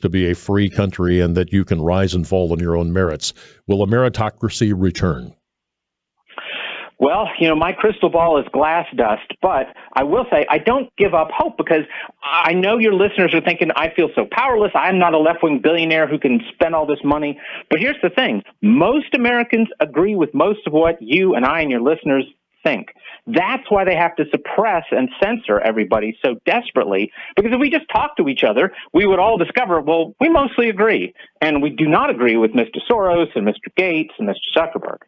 to be a free country and that you can rise and fall on your own merits. Will a meritocracy return? Well, my crystal ball is glass dust, but I will say I don't give up hope because I know your listeners are thinking, I feel so powerless. I'm not a left-wing billionaire who can spend all this money. But here's the thing. Most Americans agree with most of what you and I and your listeners think. That's why they have to suppress and censor everybody so desperately, because if we just talk to each other, we would all discover, well, we mostly agree. And we do not agree with Mr. Soros and Mr. Gates and Mr. Zuckerberg.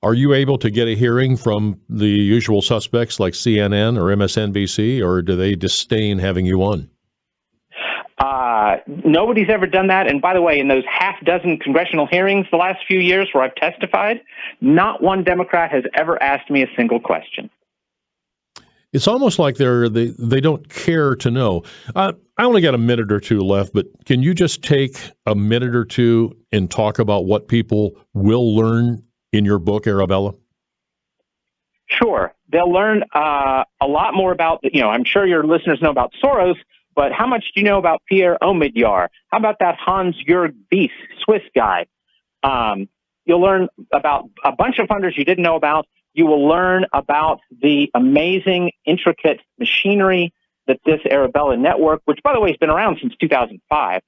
Are you able to get a hearing from the usual suspects like CNN or MSNBC, or do they disdain having you on? Nobody's ever done that. And by the way, in those half dozen congressional hearings the last few years where I've testified, not one Democrat has ever asked me a single question. It's almost like they don't care to know. I only got a minute or two left, but can you just take a minute or two and talk about what people will learn in your book, Arabella? Sure. They'll learn a lot more about, I'm sure your listeners know about Soros, but how much do you know about Pierre Omidyar? How about that Hans-Jörg Wyss, Swiss guy? You'll learn about a bunch of funders you didn't know about. You will learn about the amazing, intricate machinery that this Arabella network, which, by the way, has been around since 2005,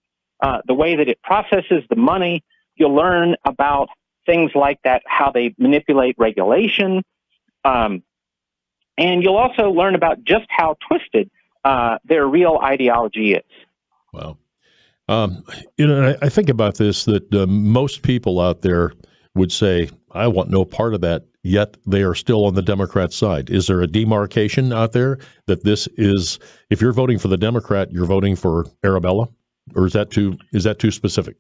the way that it processes the money. You'll learn about things like that, how they manipulate regulation. And you'll also learn about just how twisted their real ideology is. Wow. I think about this, that most people out there would say, I want no part of that, yet they are still on the Democrat side. Is there a demarcation out there that this is, if you're voting for the Democrat, you're voting for Arabella? Or is that too specific?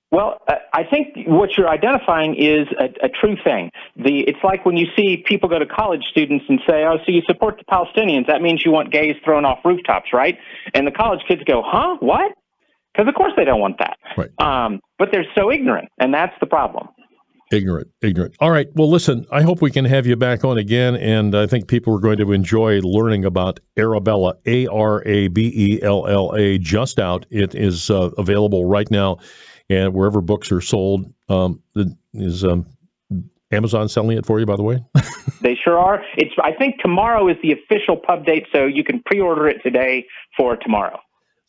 Well, I think what you're identifying is a true thing. It's like when you see people go to college students and say, oh, so you support the Palestinians. That means you want gays thrown off rooftops, right? And the college kids go, huh, what? Because, of course, they don't want that. Right. But they're so ignorant, and that's the problem. Ignorant. All right. Well, listen, I hope we can have you back on again, and I think people are going to enjoy learning about Arabella, Arabella, just out. It is available right now, and wherever books are sold. Is Amazon selling it for you, by the way? They sure are. I think tomorrow is the official pub date, so you can pre-order it today for tomorrow.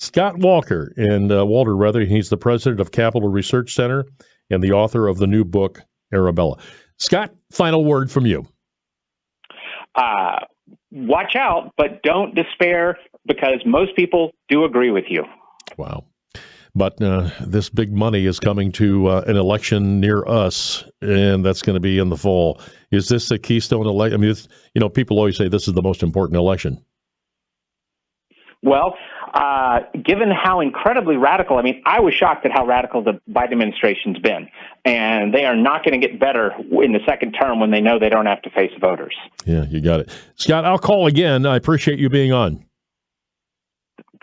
Scott Walker, he's the president of Capital Research Center and the author of the new book, Arabella. Scott, final word from you. Watch out, but don't despair, because most people do agree with you. Wow. But this big money is coming to an election near us, and that's going to be in the fall. Is this a keystone election? I mean, people always say this is the most important election. Well, given how incredibly radical, I was shocked at how radical the Biden administration's been. And they are not going to get better in the second term when they know they don't have to face voters. Yeah, you got it. Scott, I'll call again. I appreciate you being on.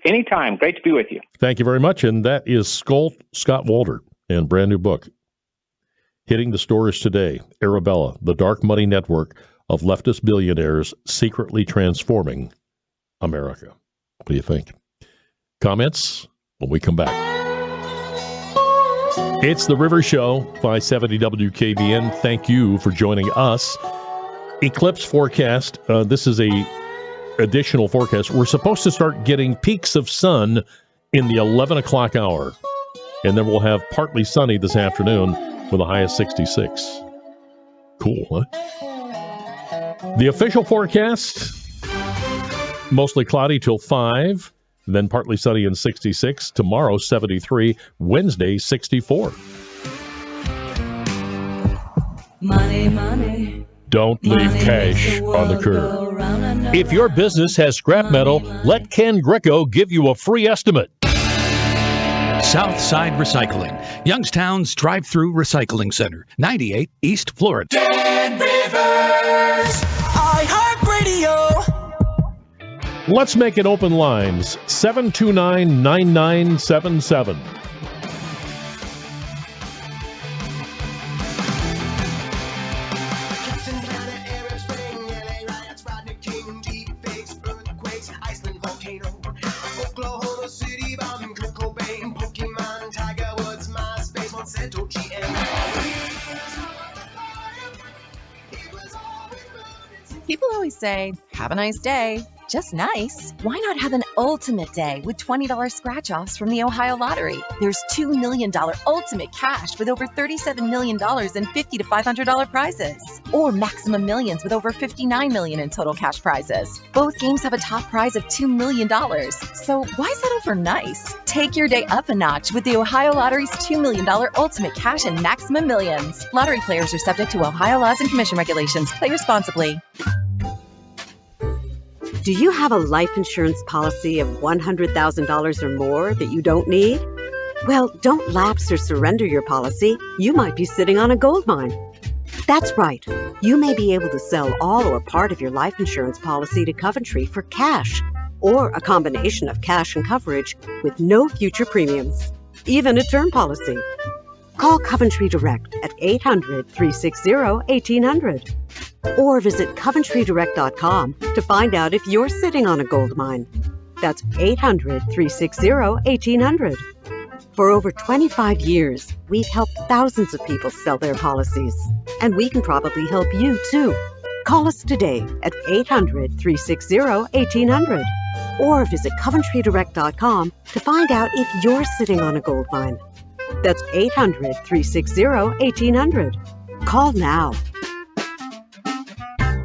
Anytime. Great to be with you. Thank you very much. And that is Scott Walter, and brand new book. Hitting the stores today, Arabella, the dark money network of leftist billionaires secretly transforming America. What do you think? Comments when we come back. It's The River Show, 570 WKBN. Thank you for joining us. Eclipse forecast. This is a additional forecast. We're supposed to start getting peaks of sun in the 11 o'clock hour. And then we'll have partly sunny this afternoon with a high of 66. Cool, huh? The official forecast, mostly cloudy till 5, then partly sunny and 66. Tomorrow, 73. Wednesday, 64. Money. Don't leave cash on the curb. If your business has scrap metal, let Ken Greco give you a free estimate. Southside Recycling, Youngstown's drive-through recycling center, 98 East Florida. Dan Rivers, iHeartRadio. Let's make it open lines, 729-9977. People always say, have a nice day. Just nice. Why not have an ultimate day with $20 scratch-offs from the Ohio Lottery? There's $2 million ultimate cash with over $37 million in $50 to $500 prizes. Or Maximum Millions with over $59 million in total cash prizes. Both games have a top prize of $2 million. So why settle for nice? Take your day up a notch with the Ohio Lottery's $2 million ultimate cash and Maximum Millions. Lottery players are subject to Ohio laws and commission regulations. Play responsibly. Do you have a life insurance policy of $100,000 or more that you don't need? Well, don't lapse or surrender your policy. You might be sitting on a gold mine. That's right. You may be able to sell all or part of your life insurance policy to Coventry for cash, or a combination of cash and coverage with no future premiums, even a term policy. Call Coventry Direct at 800-360-1800. Or visit CoventryDirect.com to find out if you're sitting on a gold mine. That's 800-360-1800. For over 25 years, we've helped thousands of people sell their policies. And we can probably help you, too. Call us today at 800-360-1800. Or visit CoventryDirect.com to find out if you're sitting on a gold mine. That's 800-360-1800. Call now.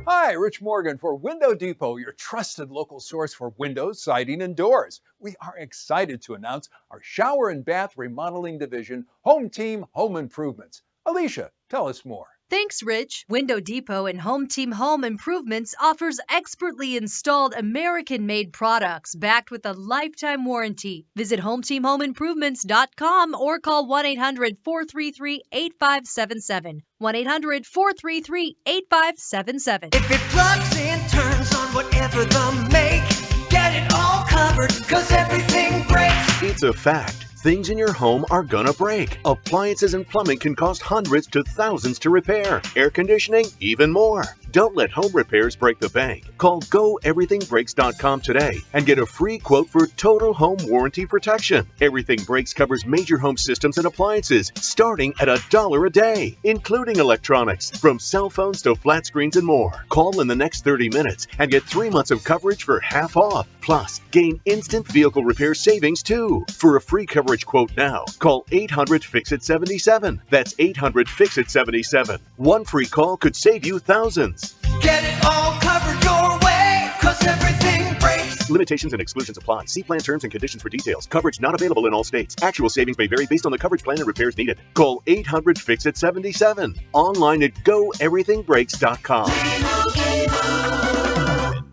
Hi, Rich Morgan for Window Depot, your trusted local source for windows, siding, and doors. We are excited to announce our shower and bath remodeling division, Home Team Home Improvements. Alicia, tell us more. Thanks, Rich. Window Depot and Home Team Home Improvements offers expertly installed American-made products backed with a lifetime warranty. Visit HomeTeamHomeImprovements.com or call 1-800-433-8577. 1-800-433-8577. If it plugs and turns on whatever the make, get it all covered, 'cause everything breaks. It's a fact. Things in your home are gonna break. Appliances and plumbing can cost hundreds to thousands to repair. Air conditioning, even more. Don't let home repairs break the bank. Call GoEverythingBreaks.com today and get a free quote for total home warranty protection. Everything Breaks covers major home systems and appliances, starting at $1 a day, including electronics, from cell phones to flat screens and more. Call in the next 30 minutes and get 3 months of coverage for half off. Plus, gain instant vehicle repair savings too. For a free coverage quote now, call 800-FIX-IT-77. That's 800-FIX-IT-77. One free call could save you thousands. Get it all covered your way, 'cause everything breaks. Limitations and exclusions apply. See plan terms and conditions for details. Coverage not available in all states. Actual savings may vary based on the coverage plan and repairs needed. Call 800-FIX-IT-77. Online at GoEverythingBreaks.com.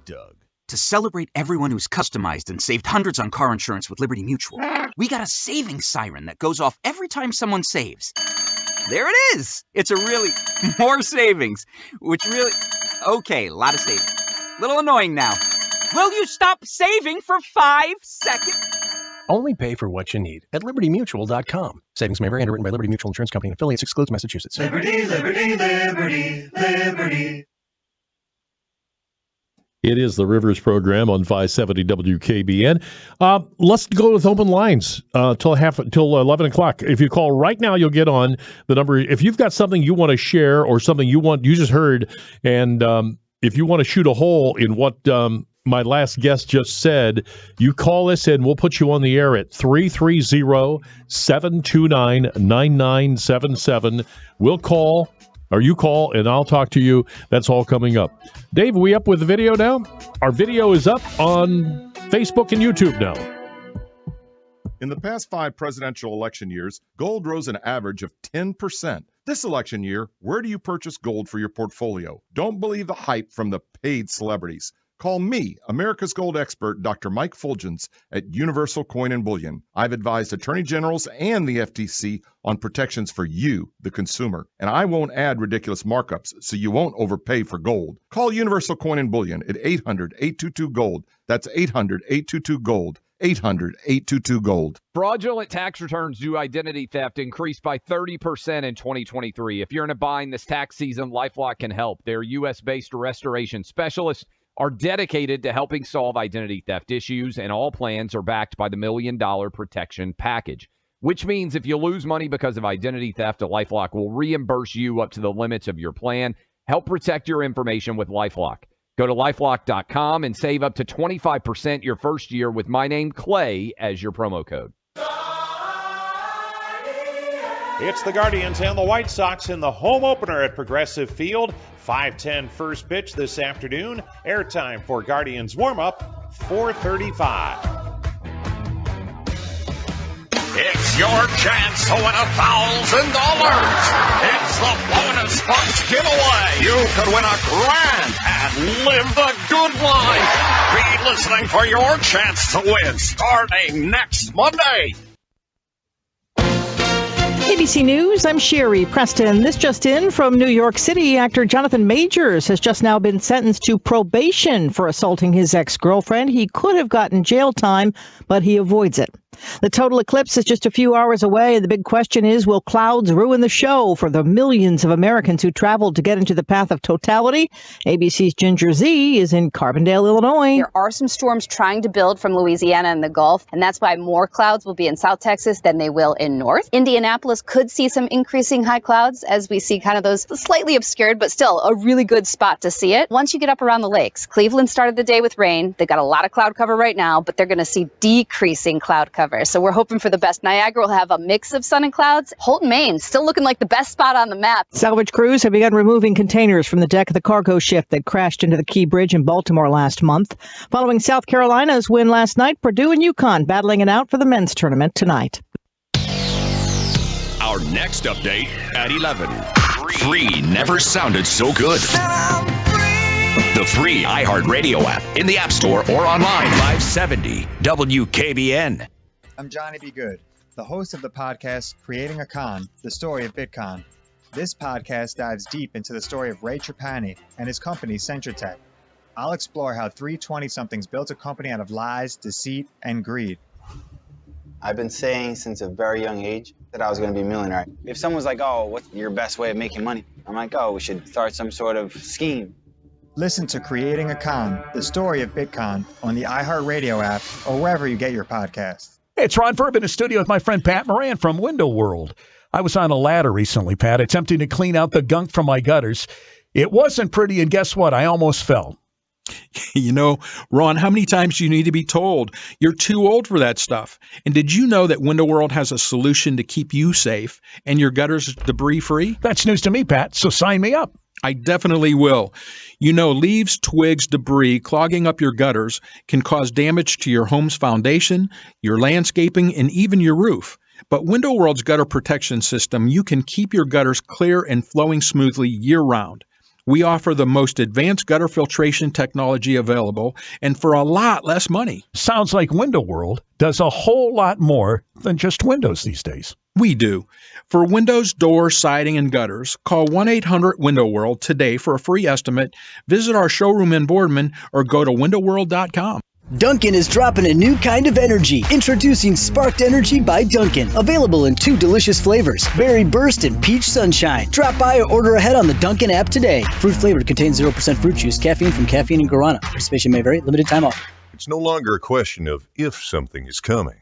Doug. To celebrate everyone who's customized and saved hundreds on car insurance with Liberty Mutual, we got a savings siren that goes off every time someone saves. There it is! It's a really more savings, which really... Okay, a lot of savings. Little annoying now. Will you stop saving for 5 seconds? Only pay for what you need at LibertyMutual.com. Savings may vary. Underwritten by Liberty Mutual Insurance Company and affiliates. Excludes Massachusetts. Liberty, liberty, liberty, liberty. It is the Rivers program on 570 WKBN. Let's go with open lines till 11 o'clock. If you call right now, you'll get on the number. If you've got something you want to share or something you just heard, and if you want to shoot a hole in what my last guest just said, you call us and we'll put you on the air at 330-729-9977. We'll call. Or you call, and I'll talk to you. That's all coming up. Dave, are we up with the video now? Our video is up on Facebook and YouTube now. In the past 5 presidential election years, gold rose an average of 10%. This election year, where do you purchase gold for your portfolio? Don't believe the hype from the paid celebrities. Call me, America's gold expert, Dr. Mike Fulgens at Universal Coin and Bullion. I've advised attorney generals and the FTC on protections for you, the consumer. And I won't add ridiculous markups, so you won't overpay for gold. Call Universal Coin and Bullion at 800-822-GOLD. That's 800-822-GOLD. 800-822-GOLD. Fraudulent tax returns due to identity theft increased by 30% in 2023. If you're in a bind this tax season, LifeLock can help. Their U.S.-based restoration specialists are dedicated to helping solve identity theft issues, and all plans are backed by the $1 Million Protection Package, which means if you lose money because of identity theft, LifeLock will reimburse you up to the limits of your plan. Help protect your information with LifeLock. Go to LifeLock.com and save up to 25% your first year with my name, Clay, as your promo code. It's the Guardians and the White Sox in the home opener at Progressive Field. 5:10 first pitch this afternoon. Airtime for Guardians warm-up, 4:35. It's your chance to win $1,000. It's the bonus bucks giveaway. You could win $1,000 and live the good life. Be listening for your chance to win starting next Monday. ABC News, I'm Sherry Preston. This just in from New York City. Actor Jonathan Majors has just now been sentenced to probation for assaulting his ex-girlfriend. He could have gotten jail time, but he avoids it. The total eclipse is just a few hours away. The big question is, will clouds ruin the show for the millions of Americans who traveled to get into the path of totality? ABC's Ginger Z is in Carbondale, Illinois. There are some storms trying to build from Louisiana and the Gulf, and that's why more clouds will be in South Texas than they will in North. Indianapolis could see some increasing high clouds as we see kind of those slightly obscured, but still a really good spot to see it. Once you get up around the lakes, Cleveland started the day with rain. They've got a lot of cloud cover right now, but they're going to see decreasing cloud cover. So we're hoping for the best. Niagara will have a mix of sun and clouds. Holton, Maine, still looking like the best spot on the map. Salvage crews have begun removing containers from the deck of the cargo ship that crashed into the Key Bridge in Baltimore last month. Following South Carolina's win last night, Purdue and UConn battling it out for the men's tournament tonight. Our next update at 11. Free never sounded so good. The free iHeartRadio app in the App Store or online. 570 WKBN. I'm Johnny B. Good, the host of the podcast Creating a Con, the story of Bitcoin. This podcast dives deep into the story of Ray Trapani and his company Centratech. I'll explore how three 20-somethings built a company out of lies, deceit, and greed. I've been saying since a very young age that I was going to be a millionaire. If someone's like, oh, what's your best way of making money? I'm like, oh, we should start some sort of scheme. Listen to Creating a Con, the story of Bitcoin, on the iHeartRadio app or wherever you get your podcasts. Hey, it's Ron Verb in the studio with my friend Pat Moran from Window World. I was on a ladder recently, Pat, attempting to clean out the gunk from my gutters. It wasn't pretty, and guess what? I almost fell. You know, Ron, how many times do you need to be told you're too old for that stuff? And did you know that Window World has a solution to keep you safe and your gutters debris-free? That's news to me, Pat, so sign me up. I definitely will. You know, leaves, twigs, debris clogging up your gutters can cause damage to your home's foundation, your landscaping, and even your roof. But Window World's gutter protection system, you can keep your gutters clear and flowing smoothly year-round. We offer the most advanced gutter filtration technology available and for a lot less money. Sounds like Window World does a whole lot more than just windows these days. We do. For windows, doors, siding, and gutters, call 1-800-WINDOW-WORLD today for a free estimate. Visit our showroom in Boardman or go to windowworld.com. Dunkin' is dropping a new kind of energy. Introducing Sparked Energy by Dunkin'. Available in 2 delicious flavors, Berry Burst and Peach Sunshine. Drop by or order ahead on the Dunkin' app today. Fruit flavored, contains 0% fruit juice, caffeine from caffeine and guarana. Participation may vary, limited time offer. It's no longer a question of if something is coming.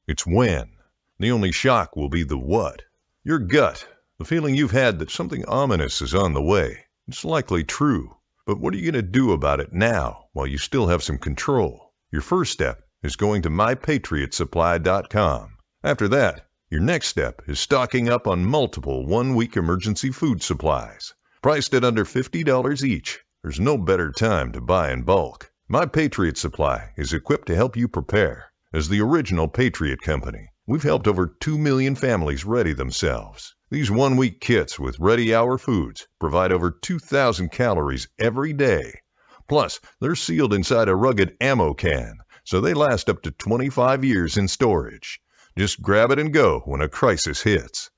It's when. The only shock will be the what. Your gut, the feeling you've had that something ominous is on the way. It's likely true. But what are you going to do about it now while you still have some control? Your first step is going to mypatriotsupply.com. After that, your next step is stocking up on multiple one-week emergency food supplies. Priced at under $50 each, there's no better time to buy in bulk. My Patriot Supply is equipped to help you prepare. As the original Patriot Company, we've helped over 2 million families ready themselves. These one-week kits with ready-hour foods provide over 2,000 calories every day. Plus, they're sealed inside a rugged ammo can, so they last up to 25 years in storage. Just grab it and go when a crisis hits.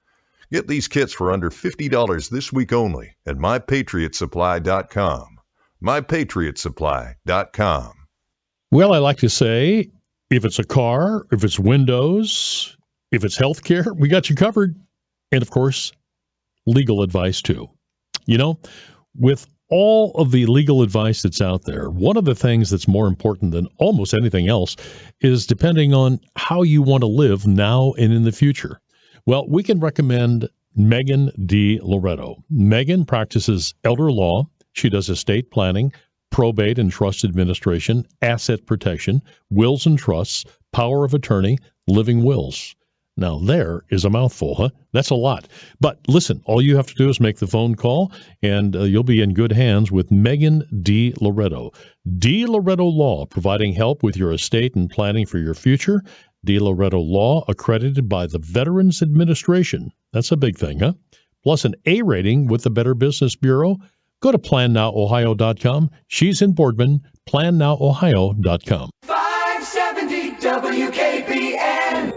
Get these kits for under $50 this week only at mypatriotsupply.com. mypatriotsupply.com. Well, I like to say, if it's a car, if it's windows, if it's healthcare, we got you covered. And, of course, legal advice, too. You know, with all of the legal advice that's out there, one of the things that's more important than almost anything else is depending on how you want to live now and in the future. Well, we can recommend Megan D. Loretto. Megan practices elder law. She does estate planning, probate and trust administration, asset protection, wills and trusts, power of attorney, living wills. Now, there is a mouthful, huh? That's a lot. But listen, all you have to do is make the phone call, and you'll be in good hands with Megan D. Loretto. D. Loretto Law, providing help with your estate and planning for your future. D. Loretto Law, accredited by the Veterans Administration. That's a big thing, huh? Plus an A rating with the Better Business Bureau. Go to PlanNowOhio.com. She's in Boardman, PlanNowOhio.com. 570 WKBN.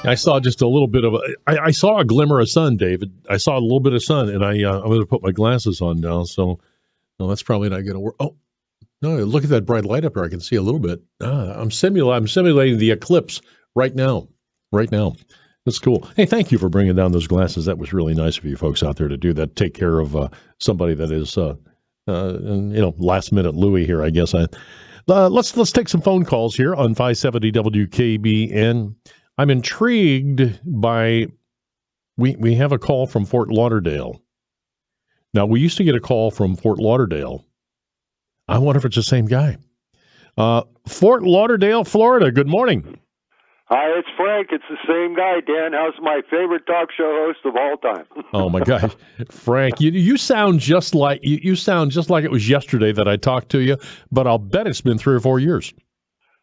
I saw just a little bit of I saw a glimmer of sun, David. I saw a little bit of sun, and I'm going to put my glasses on now. So, no, that's probably not going to work. Oh, no, look at that bright light up there. I can see a little bit. I'm simulating the eclipse right now. That's cool. Hey, thank you for bringing down those glasses. That was really nice of you folks out there to do that. Take care of somebody that is, last minute Louie here, I guess. Let's take some phone calls here on 570 WKBN. I'm intrigued by, we have a call from Fort Lauderdale. Now, we used to get a call from Fort Lauderdale. I wonder if it's the same guy. Fort Lauderdale, Florida, good morning. Hi, it's Frank. It's the same guy, Dan. How's my favorite talk show host of all time? Oh, my gosh. Frank, you sound just like you sound just like it was yesterday that I talked to you, but I'll bet it's been 3 or 4 years.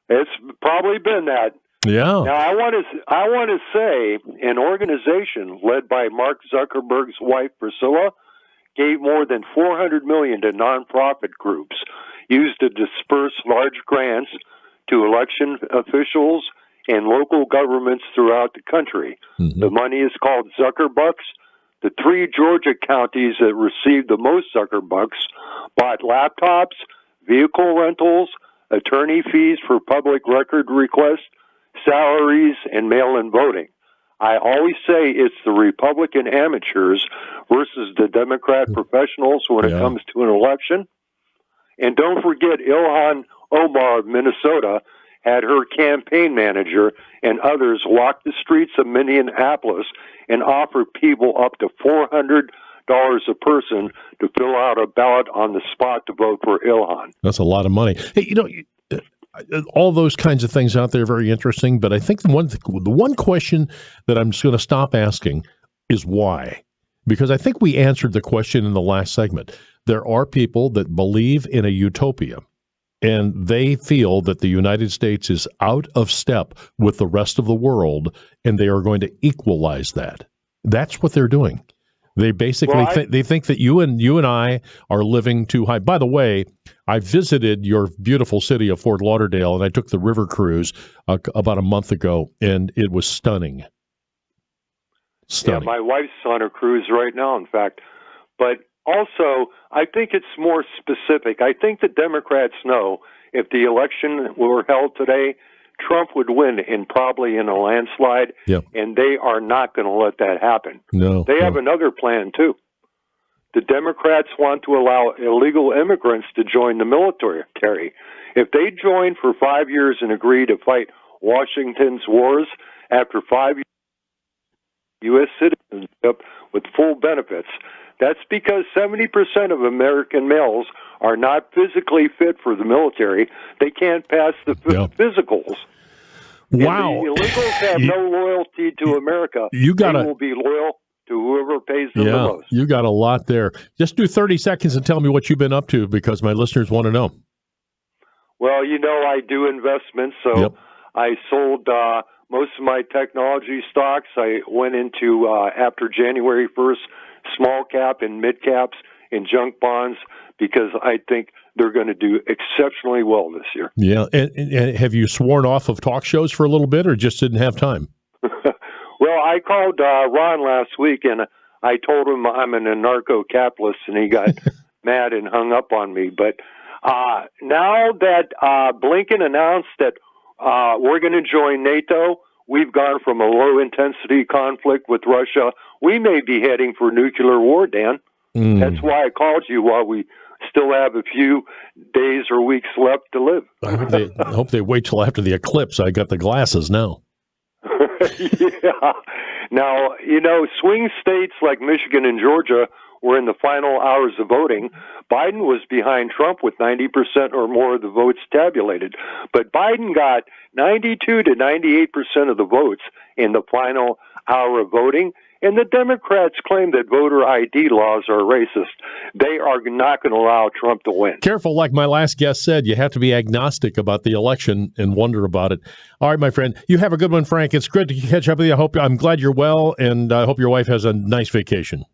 It's probably been that. Yeah. Now, I want to say an organization led by Mark Zuckerberg's wife, Priscilla, gave more than $400 million to nonprofit groups used to disperse large grants to election officials and local governments throughout the country. Mm-hmm. The money is called Zuckerbucks. The 3 Georgia counties that received the most Zuckerbucks bought laptops, vehicle rentals, attorney fees for public record requests, salaries, and mail-in voting. I always say it's the Republican amateurs versus the Democrat professionals when it comes to an election. And don't forget, Ilhan Omar of Minnesota had her campaign manager and others walk the streets of Minneapolis and offer people up to $400 a person to fill out a ballot on the spot to vote for Ilhan. That's a lot of money. Hey, all those kinds of things out there are very interesting, but I think the one question that I'm just going to stop asking is why. Because I think we answered the question in the last segment. There are people that believe in a utopia, and they feel that the United States is out of step with the rest of the world, and they are going to equalize that. That's what they're doing. They basically they think that you and I are living too high. By the way, I visited your beautiful city of Fort Lauderdale, and I took the river cruise about a month ago, and it was stunning. Yeah, my wife's on a cruise right now, in fact. But also, I think it's more specific. I think the Democrats know if the election were held today, Trump would win probably in a landslide, and they are not going to let that happen. No, they have another plan, too. The Democrats want to allow illegal immigrants to join the military. If they join for 5 years and agree to fight Washington's wars, after 5 years, U.S. citizenship with full benefits. That's because 70% of American males are not physically fit for the military. They can't pass the physicals. Wow. And the illegals have no loyalty to America. They will be loyal to whoever pays them the most. You got a lot there. Just do 30 seconds and tell me what you've been up to, because my listeners want to know. Well, I do investments, so I sold most of my technology stocks. I went into, after January 1st, small cap and mid caps and junk bonds, because I think they're going to do exceptionally well this year. Yeah. And have you sworn off of talk shows for a little bit, or just didn't have time? Well, I called Ron last week, and I told him I'm an anarcho-capitalist, and he got mad and hung up on me. But now that Blinken announced that we're going to join NATO, we've gone from a low-intensity conflict with Russia. We may be heading for nuclear war, Dan. That's why I called you while we still have a few days or weeks left to live. I hope they wait till after the eclipse. I got the glasses now. Yeah. Now, swing states like Michigan and Georgia were in the final hours of voting. Biden was behind Trump with 90% or more of the votes tabulated. But Biden got 92 to 98% of the votes in the final hour of voting. And the Democrats claim that voter ID laws are racist. They are not going to allow Trump to win. Careful, like my last guest said, you have to be agnostic about the election and wonder about it. All right, my friend, you have a good one, Frank. It's good to catch up with you. I'm glad you're well, and I hope your wife has a nice vacation.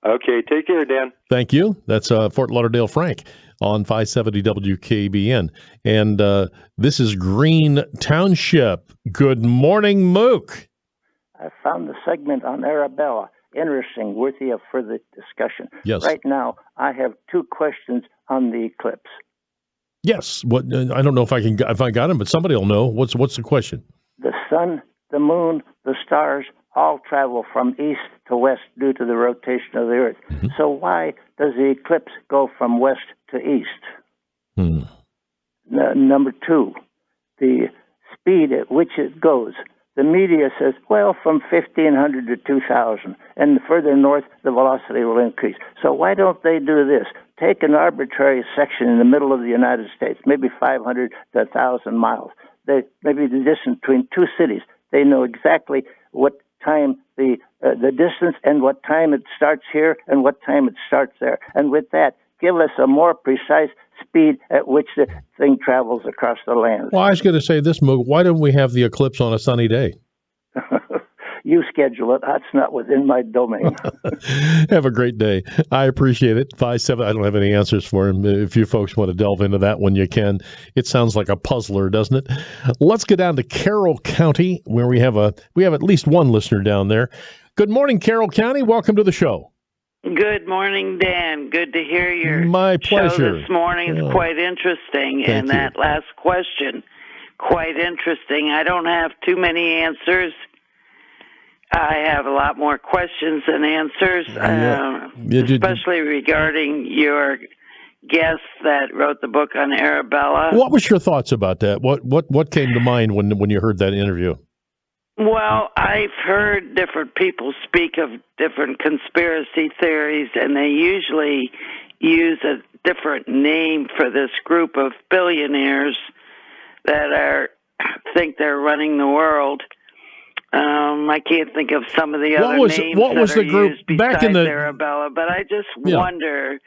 Okay, take care, Dan. Thank you. That's Fort Lauderdale Frank on 570 WKBN. And this is Green Township. Good morning, Mook. I found the segment on Arabella interesting, worthy of further discussion. Yes. Right now, I have two questions on the eclipse. Yes. What? I don't know if I got them, but somebody will know. What's the question? The sun, the moon, the stars all travel from east to west due to the rotation of the Earth. Mm-hmm. So why does the eclipse go from west to east? Number two, the speed at which it goes. The media says, well, from 1,500 to 2,000, and further north, the velocity will increase. So why don't they do this? Take an arbitrary section in the middle of the United States, maybe 500 to 1,000 miles. Maybe the distance between two cities. They know exactly what time the distance and what time it starts here and what time it starts there. And with that, give us a more precise speed at which the thing travels across the land. Well, I was going to say this, Moog. Why don't we have the eclipse on a sunny day? You schedule it. That's not within my domain. Have a great day. I appreciate it. 5-7. I don't have any answers for him. If you folks want to delve into that one, you can. It sounds like a puzzler, doesn't it? Let's get down to Carroll County, where we have at least one listener down there. Good morning, Carroll County. Welcome to the show. Good morning, Dan. Good to hear your My pleasure. show this morning. It's quite interesting. Thank you. That last question, quite interesting. I don't have too many answers. I have a lot more questions than answers, especially regarding your guest that wrote the book on Arabella. What was your thoughts about that? What came to mind when you heard that interview? Well, I've heard different people speak of different conspiracy theories, and they usually use a different name for this group of billionaires that think they're running the world. I can't think of some of the other names that are used besides Arabella, but I just wonder,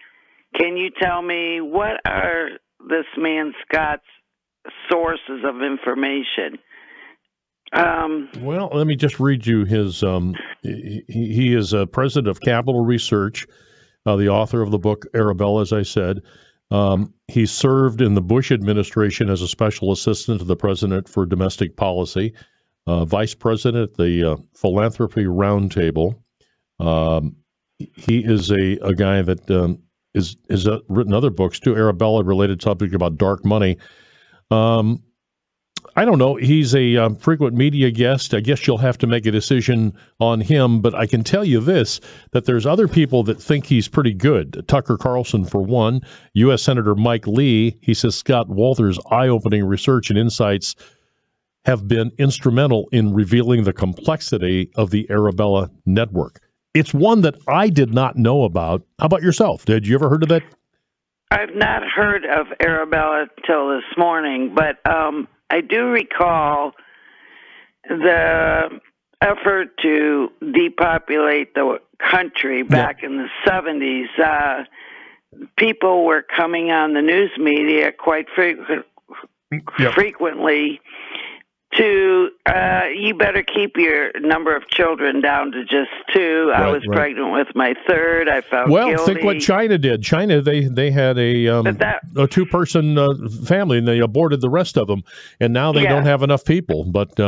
can you tell me what are this man Scott's sources of information? Well, let me just read you his. He is president of Capital Research, the author of the book Arabella, as I said. He served in the Bush administration as a special assistant to the president for domestic policy, vice president at the Philanthropy Roundtable. He is a guy that has written other books too, Arabella-related subject about dark money. I don't know. He's a frequent media guest. I guess you'll have to make a decision on him, but I can tell you this, that there's other people that think he's pretty good. Tucker Carlson, for one. U.S. Senator Mike Lee, he says Scott Walther's eye-opening research and insights have been instrumental in revealing the complexity of the Arabella network. It's one that I did not know about. How about yourself? Did you ever heard of that? I've not heard of Arabella till this morning, but I do recall the effort to depopulate the country back in the 70s. People were coming on the news media quite frequently to, you better keep your number of children down to just 2. I was pregnant with my 3rd. I felt guilty. Think what China did. China, they had a 2-person family, and they aborted the rest of them, and now they don't have enough people. But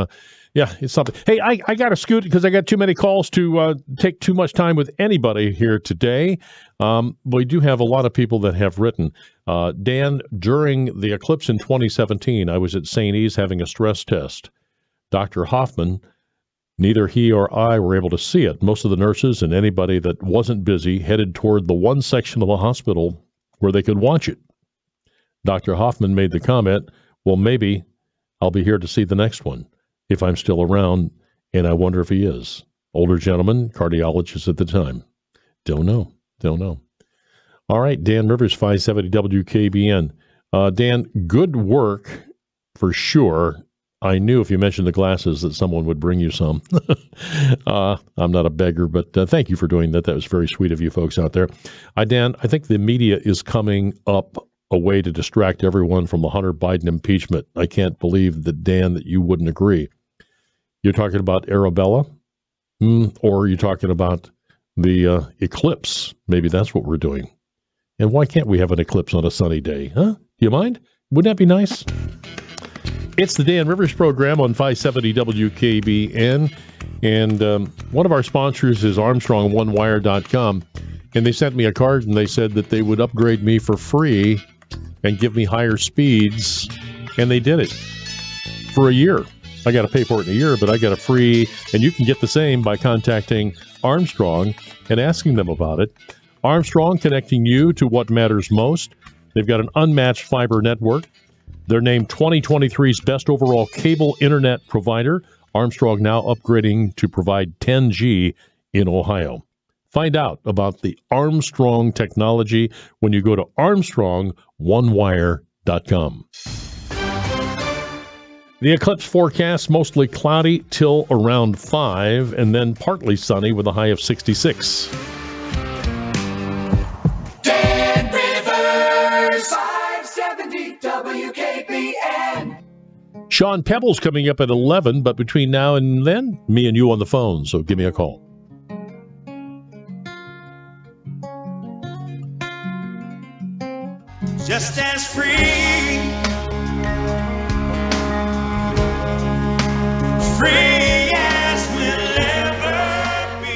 it's something. Hey, I got to scoot because I got too many calls to take too much time with anybody here today. We do have a lot of people that have written. Dan, during the eclipse in 2017, I was at St. E's having a stress test. Dr. Hoffman, neither he or I were able to see it. Most of the nurses and anybody that wasn't busy headed toward the one section of the hospital where they could watch it. Dr. Hoffman made the comment, well, maybe I'll be here to see the next one if I'm still around, and I wonder if he is. Older gentleman, cardiologist at the time. Don't know. All right, Dan Rivers, 570 WKBN. Dan, good work for sure. I knew if you mentioned the glasses that someone would bring you some. I'm not a beggar, but thank you for doing that. That was very sweet of you folks out there. Dan, I think the media is coming up a way to distract everyone from the Hunter Biden impeachment. I can't believe that, Dan, that you wouldn't agree. You're talking about Arabella, or are you talking about the eclipse? Maybe that's what we're doing. And why can't we have an eclipse on a sunny day? Huh? Do you mind? Wouldn't that be nice? It's the Dan Rivers program on 570 WKBN. And one of our sponsors is ArmstrongOneWire.com. And they sent me a card and they said that they would upgrade me for free and give me higher speeds. And they did it for a year. I got to pay for it in a year, but I got a free, and you can get the same by contacting Armstrong and asking them about it. Armstrong, connecting you to what matters most. They've got an unmatched fiber network. They're named 2023's best overall cable internet provider. Armstrong now upgrading to provide 10G in Ohio. Find out about the Armstrong technology when you go to ArmstrongOneWire.com. The eclipse forecast, mostly cloudy till around 5, and then partly sunny with a high of 66. Dan Rivers, 570 WKBN. Sean Pebble's coming up at 11, but between now and then, me and you on the phone, so give me a call. Just as free as we'll ever be.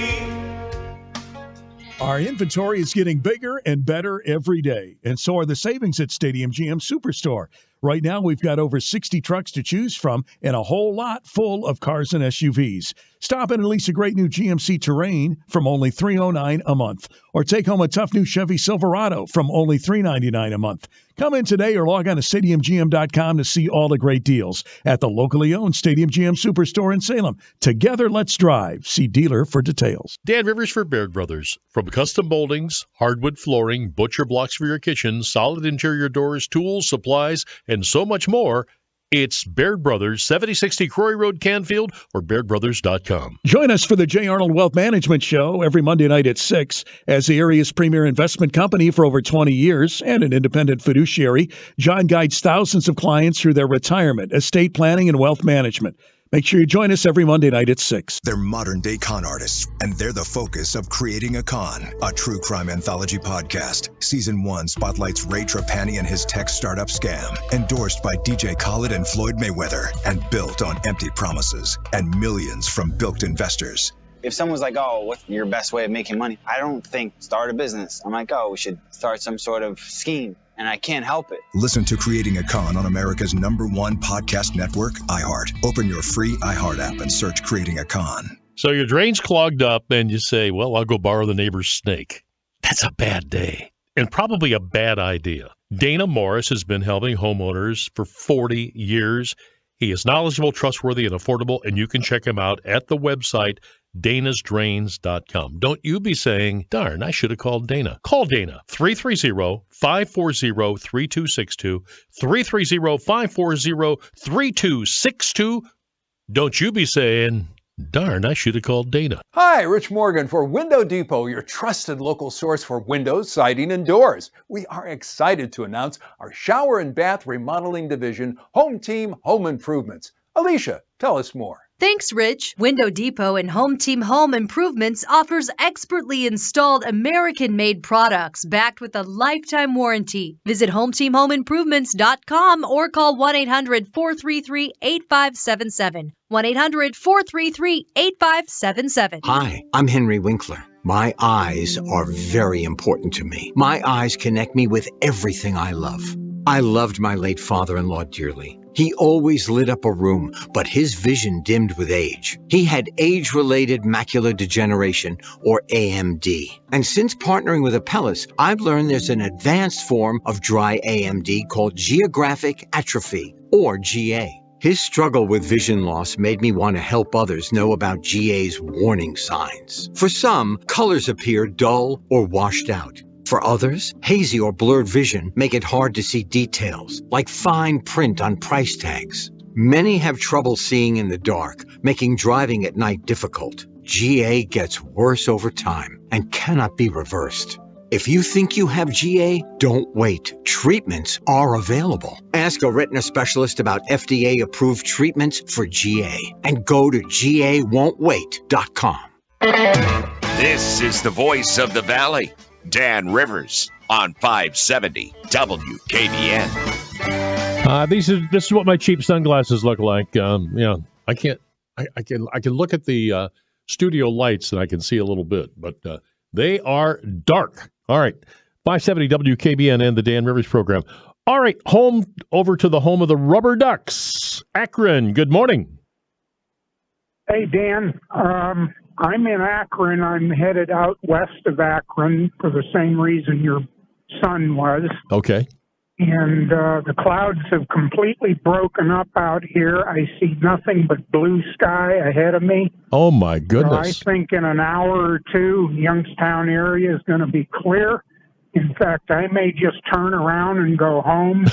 Our inventory is getting bigger and better every day, and so are the savings at Stadium GM Superstore. Right now, we've got over 60 trucks to choose from and a whole lot full of cars and SUVs. Stop in and lease a great new GMC Terrain from only $309 a month, or take home a tough new Chevy Silverado from only $399 a month. Come in today or log on to StadiumGM.com to see all the great deals at the locally owned Stadium GM Superstore in Salem. Together, let's drive. See dealer for details. Dan Rivers for Baird Brothers. From custom moldings, hardwood flooring, butcher blocks for your kitchen, solid interior doors, tools, supplies, and so much more, it's Baird Brothers, 7060 Croy Road, Canfield, or BairdBrothers.com. Join us for the J. Arnold Wealth Management Show every Monday night at 6. As the area's premier investment company for over 20 years and an independent fiduciary, John guides thousands of clients through their retirement, estate planning, and wealth management. Make sure you join us every Monday night at 6. They're modern-day con artists, and they're the focus of Creating a Con, a true crime anthology podcast. Season 1 spotlights Ray Trapani and his tech startup scam, endorsed by DJ Khaled and Floyd Mayweather, and built on empty promises and millions from bilked investors. If someone's like, oh, what's your best way of making money? I don't think start a business. I'm like, oh, we should start some sort of scheme. And I can't help it. Listen to Creating a Con on America's #1 podcast network, iHeart. Open your free iHeart app and search Creating a Con. So your drain's clogged up and you say, well, I'll go borrow the neighbor's snake. That's a bad day and probably a bad idea. Dana Morris has been helping homeowners for 40 years. He is knowledgeable, trustworthy, and affordable, and you can check him out at the website danasdrains.com. Don't you be saying, darn, I should have called Dana. Call Dana, 330-540-3262, 330-540-3262. Don't you be saying, darn, I should have called Dana. Hi, Rich Morgan for Window Depot, your trusted local source for windows, siding, and doors. We are excited to announce our shower and bath remodeling division, Home Team Home Improvements. Alicia, tell us more. Thanks, Rich. Window Depot and Home Team Home Improvements offers expertly installed American-made products backed with a lifetime warranty. Visit HomeTeamHomeImprovements.com or call 1-800-433-8577. 1-800-433-8577. Hi, I'm Henry Winkler. My eyes are very important to me. My eyes connect me with everything I love. I loved my late father-in-law dearly. He always lit up a room, but his vision dimmed with age. He had age-related macular degeneration, or AMD. And since partnering with Apellis, I've learned there's an advanced form of dry AMD called geographic atrophy, or GA. His struggle with vision loss made me want to help others know about GA's warning signs. For some, colors appear dull or washed out. For others, hazy or blurred vision make it hard to see details, like fine print on price tags. Many have trouble seeing in the dark, making driving at night difficult. GA gets worse over time and cannot be reversed. If you think you have GA, don't wait. Treatments are available. Ask a retina specialist about FDA-approved treatments for GA and go to GAWon'tWait.com. This is the voice of the Valley, Dan Rivers, on 570 WKBN. This is what my cheap sunglasses look like. I can look at the studio lights and I can see a little bit, but they are dark. All right, 570 WKBN and the Dan Rivers program. All right, over to the home of the Rubber Ducks, Akron. Good morning. Hey, Dan. I'm in Akron. I'm headed out west of Akron for the same reason your son was. Okay. And the clouds have completely broken up out here. I see nothing but blue sky ahead of me. Oh, my So goodness. I think in an hour or two, Youngstown area is going to be clear. In fact, I may just turn around and go home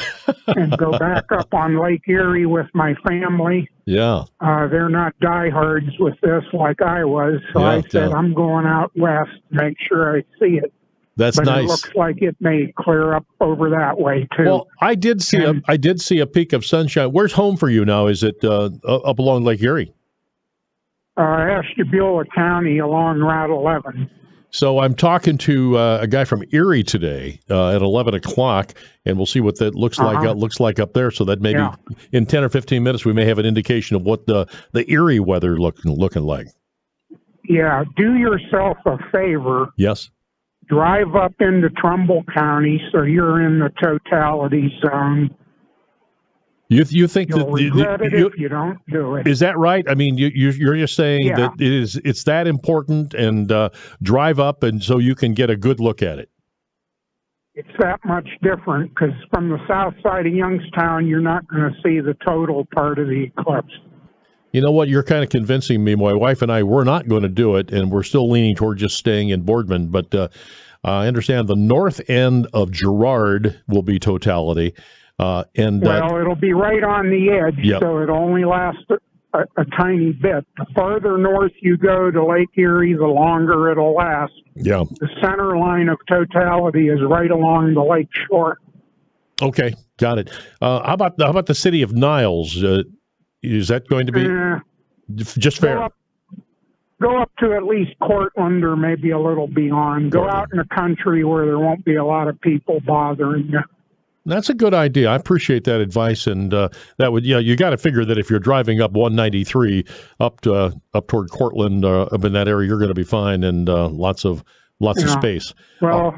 and go back up on Lake Erie with my family. Yeah. They're not diehards with this like I was, so Yeah, I said yeah. I'm going out west to make sure I see it. That's but nice. It looks like it may clear up over that way too. Well, I did see a peak of sunshine. Where's home for you now? Is it up along Lake Erie? Ashtabula County along Route 11. So I'm talking to a guy from Erie today at 11 o'clock, and we'll see what that looks like up there. So that maybe in 10 or 15 minutes we may have an indication of what the Erie weather looking like. Yeah, do yourself a favor. Yes. Drive up into Trumbull County so you're in the totality zone. You think You'll regret it if you don't do it. Is that right? I mean, you're just saying Yeah. that it's that important, and drive up and so you can get a good look at it. It's that much different because from the south side of Youngstown, you're not going to see the total part of the eclipse. You know what? You're kind of convincing me. My wife and I, we're not going to do it, and we're still leaning toward just staying in Boardman. But I understand the north end of Girard will be totality. It'll be right on the edge, Yep. so it'll only last a tiny bit. The farther north you go to Lake Erie, the longer it'll last. Yeah. The center line of totality is right along the lake shore. Okay, got it. How about the city of Niles? Is that going to be just fair? Go up to at least Cortland or maybe a little beyond. Go out in the country where there won't be a lot of people bothering you. That's a good idea. I appreciate that advice, and that would, you got to figure that if you're driving up 193 up toward Cortland, up in that area, you're going to be fine, and lots of space. Well,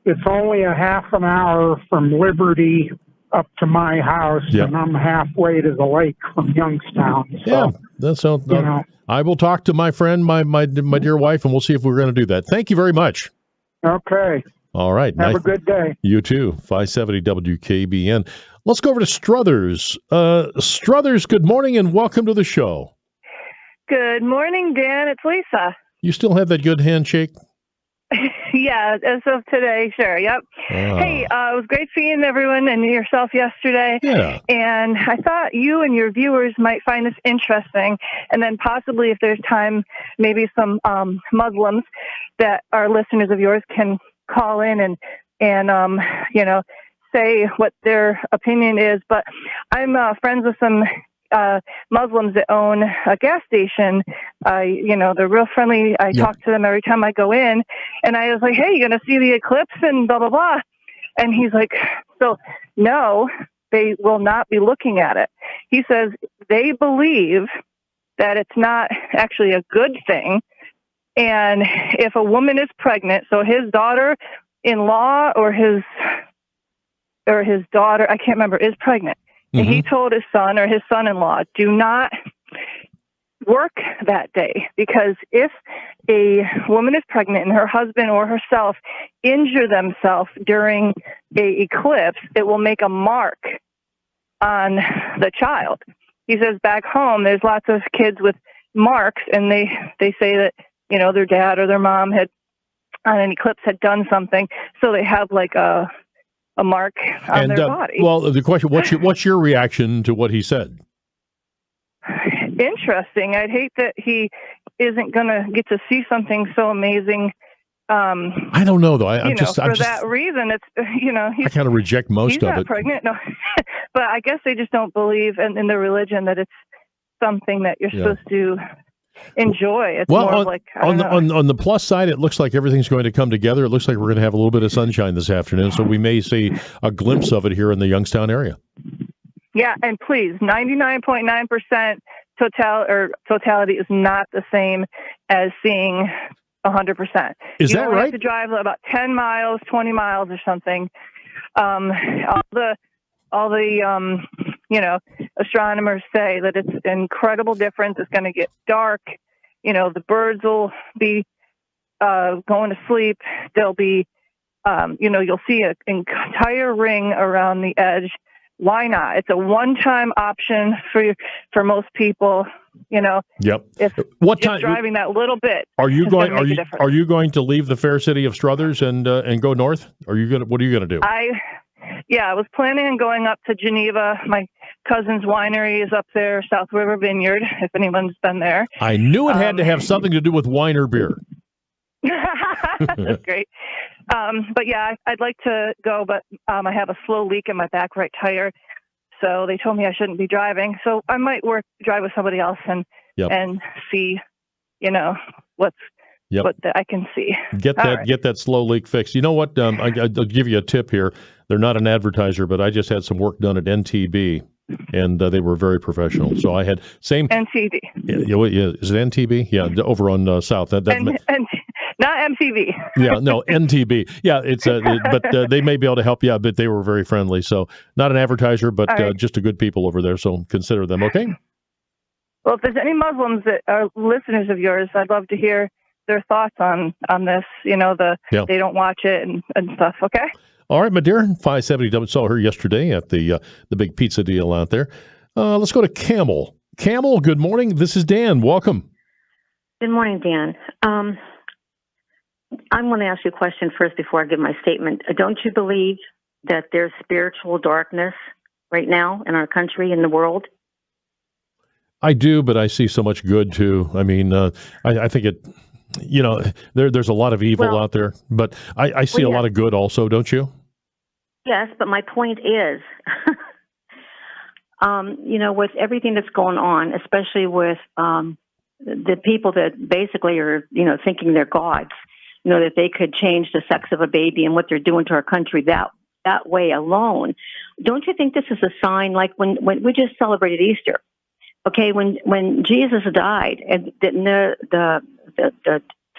it's only a half an hour from Liberty up to my house, and I'm halfway to the lake from Youngstown. So, Yeah, that sounds. I will talk to my friend, my dear wife, and we'll see if we're going to do that. Thank you very much. Okay. All right. Have a good day. You too. 570 WKBN. Let's go over to Struthers. Struthers, good morning and welcome to the show. Good morning, Dan. It's Lisa. You still have that good handshake? Yeah, as of today, sure. Yep. Hey, it was great seeing everyone and yourself yesterday. Yeah. And I thought you and your viewers might find this interesting. And then possibly, if there's time, maybe some Muslims that are listeners of yours can call in and say what their opinion is. But I'm friends with some Muslims that own a gas station. They're real friendly. I talk to them every time I go in, and I was like, hey, you going to see the eclipse and blah, blah, blah. And he's like, so no, they will not be looking at it. He says they believe that it's not actually a good thing. And if a woman is pregnant, so his daughter-in-law or his daughter, I can't remember, is pregnant. And he told his son or his son-in-law, do not work that day, because if a woman is pregnant and her husband or herself injure themselves during a eclipse, it will make a mark on the child. He says back home there's lots of kids with marks, and they say that, you know, their dad or their mom had on an eclipse had done something, so they have like a mark on their body. Well, the question, what's your reaction to what he said? Interesting. I'd hate that he isn't going to get to see something so amazing. I don't know, though. That reason, it's, you know, I kind of reject most he's of not it. Pregnant, no. But I guess they just don't believe in the religion that it's something that you're supposed to enjoy. It's more like, on the plus side, it looks like everything's going to come together. It looks like we're going to have a little bit of sunshine this afternoon, so we may see a glimpse of it here in the Youngstown area. Yeah, and please, 99.9% totality is not the same as seeing 100%. Is that right? You have to drive about 10 miles, 20 miles or something. All the astronomers say that it's an incredible difference. It's going to get dark. You know, the birds will be going to sleep. There'll be, you'll see an entire ring around the edge. Why not? It's a one-time option for most people. You know. Yep. If what just time driving that little bit? Are you going? Are you going to leave the fair city of Struthers and go north? What are you going to do? I was planning on going up to Geneva. My cousin's winery is up there, South River Vineyard, if anyone's been there. I knew it had to have something to do with wine or beer. That's great. But yeah, I'd like to go, but I have a slow leak in my back right tire. So they told me I shouldn't be driving. So I might drive with somebody else and see, what I can see. Get that slow leak fixed. You know what? I'll give you a tip here. They're not an advertiser, but I just had some work done at NTB, and they were very professional. So I had same NTB. Yeah, is it NTB? Yeah, over on South. Not MTV. Yeah, no, NTB. Yeah, it's but they may be able to help you out, but they were very friendly. So not an advertiser, but just a good people over there. So consider them, okay? Well, if there's any Muslims that are listeners of yours, I'd love to hear their thoughts on this. They don't watch it and stuff, okay? All right, my dear. 570 saw her yesterday at the big pizza deal out there. Let's go to Camel. Camel, good morning. This is Dan. Welcome. Good morning, Dan. I want to ask you a question first before I give my statement. Don't you believe that there's spiritual darkness right now in our country, in the world? I do, but I see so much good too. I mean, I think it. There's a lot of evil out there, but I see a lot of good also, don't you? Yes, but my point is, with everything that's going on, especially with the people that basically are, thinking they're gods, that they could change the sex of a baby and what they're doing to our country that way alone. Don't you think this is a sign, like when we just celebrated Easter? Okay, when Jesus died, and didn't the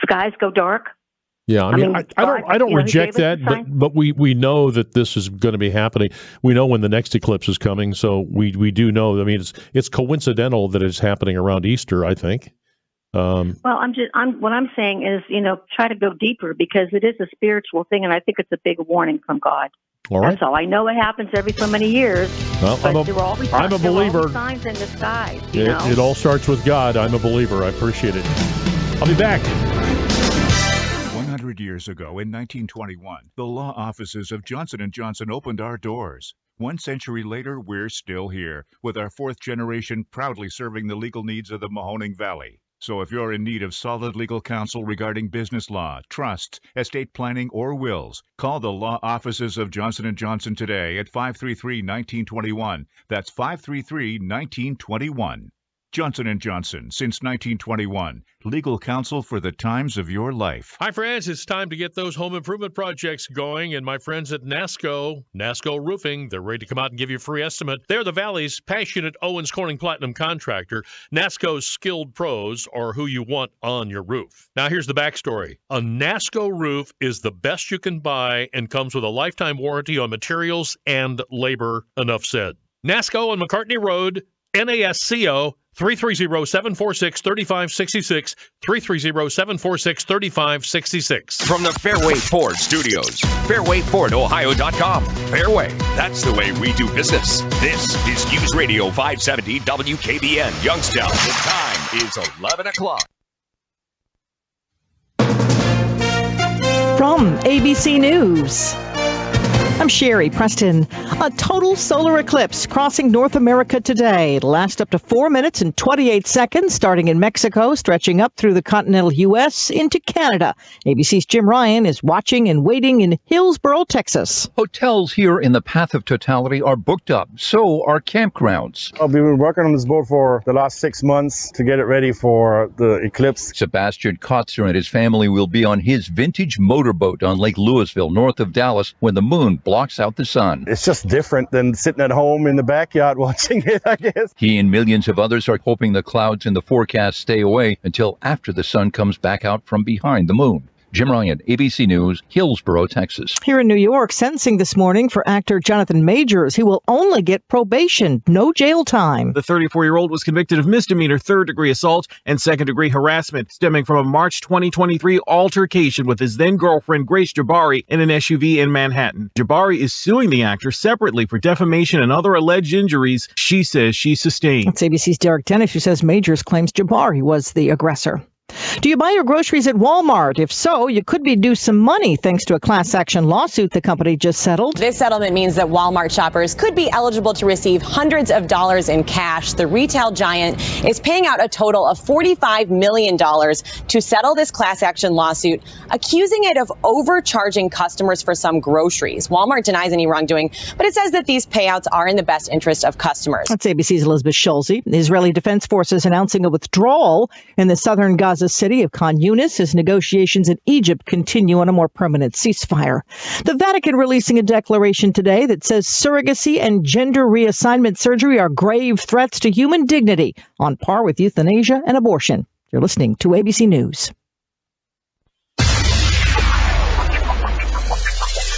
skies go dark? Yeah, I mean, I don't reject that, but we know that this is going to be happening. We know when the next eclipse is coming, so we do know. I mean, it's coincidental that it's happening around Easter, I think. Well, what I'm saying is, try to go deeper, because it is a spiritual thing, and I think it's a big warning from God. All right. That's all. I know it happens every so many years. Well, but I'm a believer. Signs in the skies. It all starts with God. I'm a believer. I appreciate it. I'll be back. 100 years ago, in 1921, the law offices of Johnson & Johnson opened our doors. 1 century later, we're still here, with our 4th generation proudly serving the legal needs of the Mahoning Valley. So if you're in need of solid legal counsel regarding business law, trusts, estate planning, or wills, call the law offices of Johnson & Johnson today at 533-1921. That's 533-1921. Johnson & Johnson, since 1921. Legal counsel for the times of your life. Hi, friends. It's time to get those home improvement projects going. And my friends at NASCO Roofing, they're ready to come out and give you a free estimate. They're the Valley's passionate Owens Corning Platinum contractor. NASCO's skilled pros are who you want on your roof. Now, here's the backstory. A NASCO roof is the best you can buy and comes with a lifetime warranty on materials and labor. Enough said. NASCO on McCartney Road, NASCO, 330-746-3566, 330-746-3566. From the Fairway Ford Studios, fairwayfordohio.com. Fairway, that's the way we do business. This is News Radio 570 WKBN, Youngstown. The time is 11 o'clock. From ABC News, I'm Sherry Preston. A total solar eclipse crossing North America today. It'll last up to 4 minutes and 28 seconds, starting in Mexico, stretching up through the continental U.S. into Canada. ABC's Jim Ryan is watching and waiting in Hillsboro, Texas. Hotels here in the path of totality are booked up. So are campgrounds. I've been working on this boat for the last 6 months to get it ready for the eclipse. Sebastian Kotzer and his family will be on his vintage motorboat on Lake Louisville, north of Dallas, when the moon blocks out the sun. It's just different than sitting at home in the backyard watching it, I guess. He and millions of others are hoping the clouds in the forecast stay away until after the sun comes back out from behind the moon. Jim Ryan, ABC News, Hillsboro, Texas. Here in New York, sentencing this morning for actor Jonathan Majors. He will only get probation, no jail time. The 34-year-old was convicted of misdemeanor third-degree assault and second-degree harassment stemming from a March 2023 altercation with his then-girlfriend Grace Jabari in an SUV in Manhattan. Jabari is suing the actor separately for defamation and other alleged injuries she says she sustained. That's ABC's Derek Dennis, who says Majors claims Jabari was the aggressor. Do you buy your groceries at Walmart? If so, you could be due some money thanks to a class action lawsuit the company just settled. This settlement means that Walmart shoppers could be eligible to receive hundreds of dollars in cash. The retail giant is paying out a total of $45 million to settle this class action lawsuit, accusing it of overcharging customers for some groceries. Walmart denies any wrongdoing, but it says that these payouts are in the best interest of customers. That's ABC's Elizabeth Schulze. The Israeli Defense Forces announcing a withdrawal in the southern Gaza city of Khan Yunis as negotiations in Egypt continue on a more permanent ceasefire. The Vatican releasing a declaration today that says surrogacy and gender reassignment surgery are grave threats to human dignity, on par with euthanasia and abortion. You're listening to ABC News.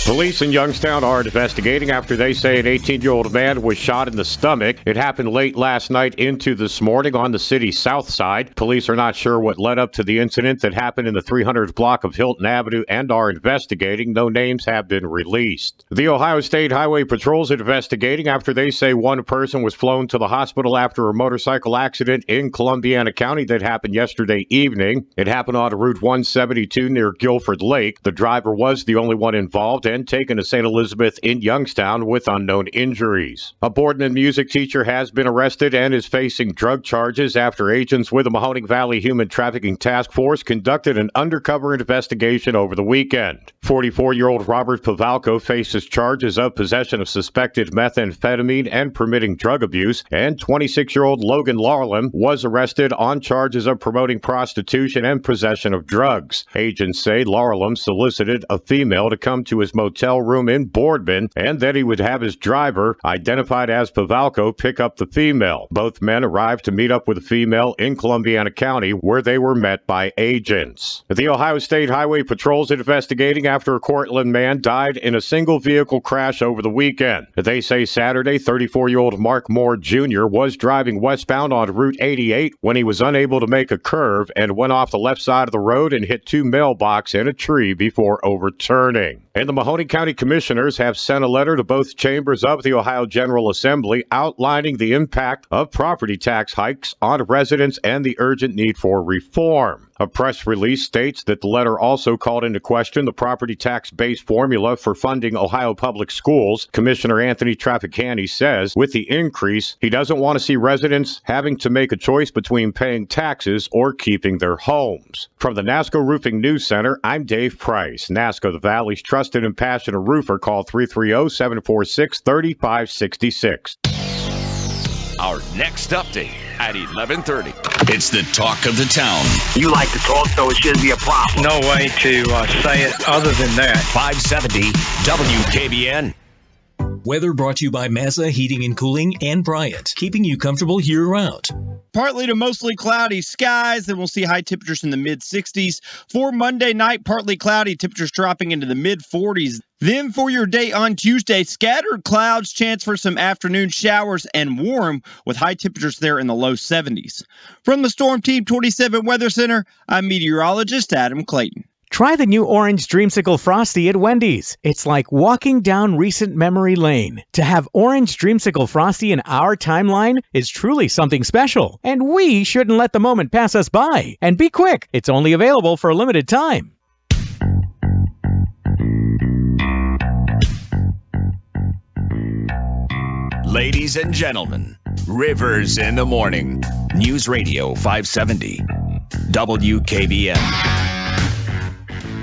Police in Youngstown are investigating after they say an 18-year-old man was shot in the stomach. It happened late last night into this morning on the city's south side. Police are not sure what led up to the incident that happened in the 300th block of Hilton Avenue and are investigating. No names have been released. The Ohio State Highway Patrol is investigating after they say one person was flown to the hospital after a motorcycle accident in Columbiana County that happened yesterday evening. It happened on Route 172 near Guilford Lake. The driver was the only one involved and taken to St. Elizabeth in Youngstown with unknown injuries. A Boardman music teacher has been arrested and is facing drug charges after agents with the Mahoning Valley Human Trafficking Task Force conducted an undercover investigation over the weekend. 44-year-old Robert Pavalko faces charges of possession of suspected methamphetamine and permitting drug abuse, and 26-year-old Logan Larlam was arrested on charges of promoting prostitution and possession of drugs. Agents say Larlam solicited a female to come to his motel room in Boardman and that he would have his driver, identified as Pavalko, pick up the female. Both men arrived to meet up with the female in Columbiana County, where they were met by agents. The Ohio State Highway Patrol is investigating after a Cortland man died in a single vehicle crash over the weekend. They say Saturday, 34-year-old Mark Moore Jr. was driving westbound on Route 88 when he was unable to make a curve and went off the left side of the road and hit two mailboxes and a tree before overturning. And the Mahoning County Commissioners have sent a letter to both chambers of the Ohio General Assembly outlining the impact of property tax hikes on residents and the urgent need for reform. A press release states that the letter also called into question the property tax-based formula for funding Ohio public schools. Commissioner Anthony Trafficani says with the increase, he doesn't want to see residents having to make a choice between paying taxes or keeping their homes. From the NASCO Roofing News Center, I'm Dave Price. NASCO, the Valley's trusted and passionate roofer. Call 330-746-3566. Our next update at 11:30. It's the talk of the town. You like to talk, so it shouldn't be a problem. No way to say it other than that. 570 WKBN. Weather brought to you by Mazda Heating and Cooling and Bryant, keeping you comfortable year-round. Partly to mostly cloudy skies, then we'll see high temperatures in the mid-60s. For Monday night, partly cloudy, temperatures dropping into the mid-40s. Then for your day on Tuesday, scattered clouds, chance for some afternoon showers, and warm with high temperatures there in the low 70s. From the Storm Team 27 Weather Center, I'm meteorologist Adam Clayton. Try the new Orange Dreamsicle Frosty at Wendy's. It's like walking down recent memory lane. To have Orange Dreamsicle Frosty in our timeline is truly something special, and we shouldn't let the moment pass us by. And be quick, it's only available for a limited time. Ladies and gentlemen, Rivers in the Morning. News Radio 570. WKBN.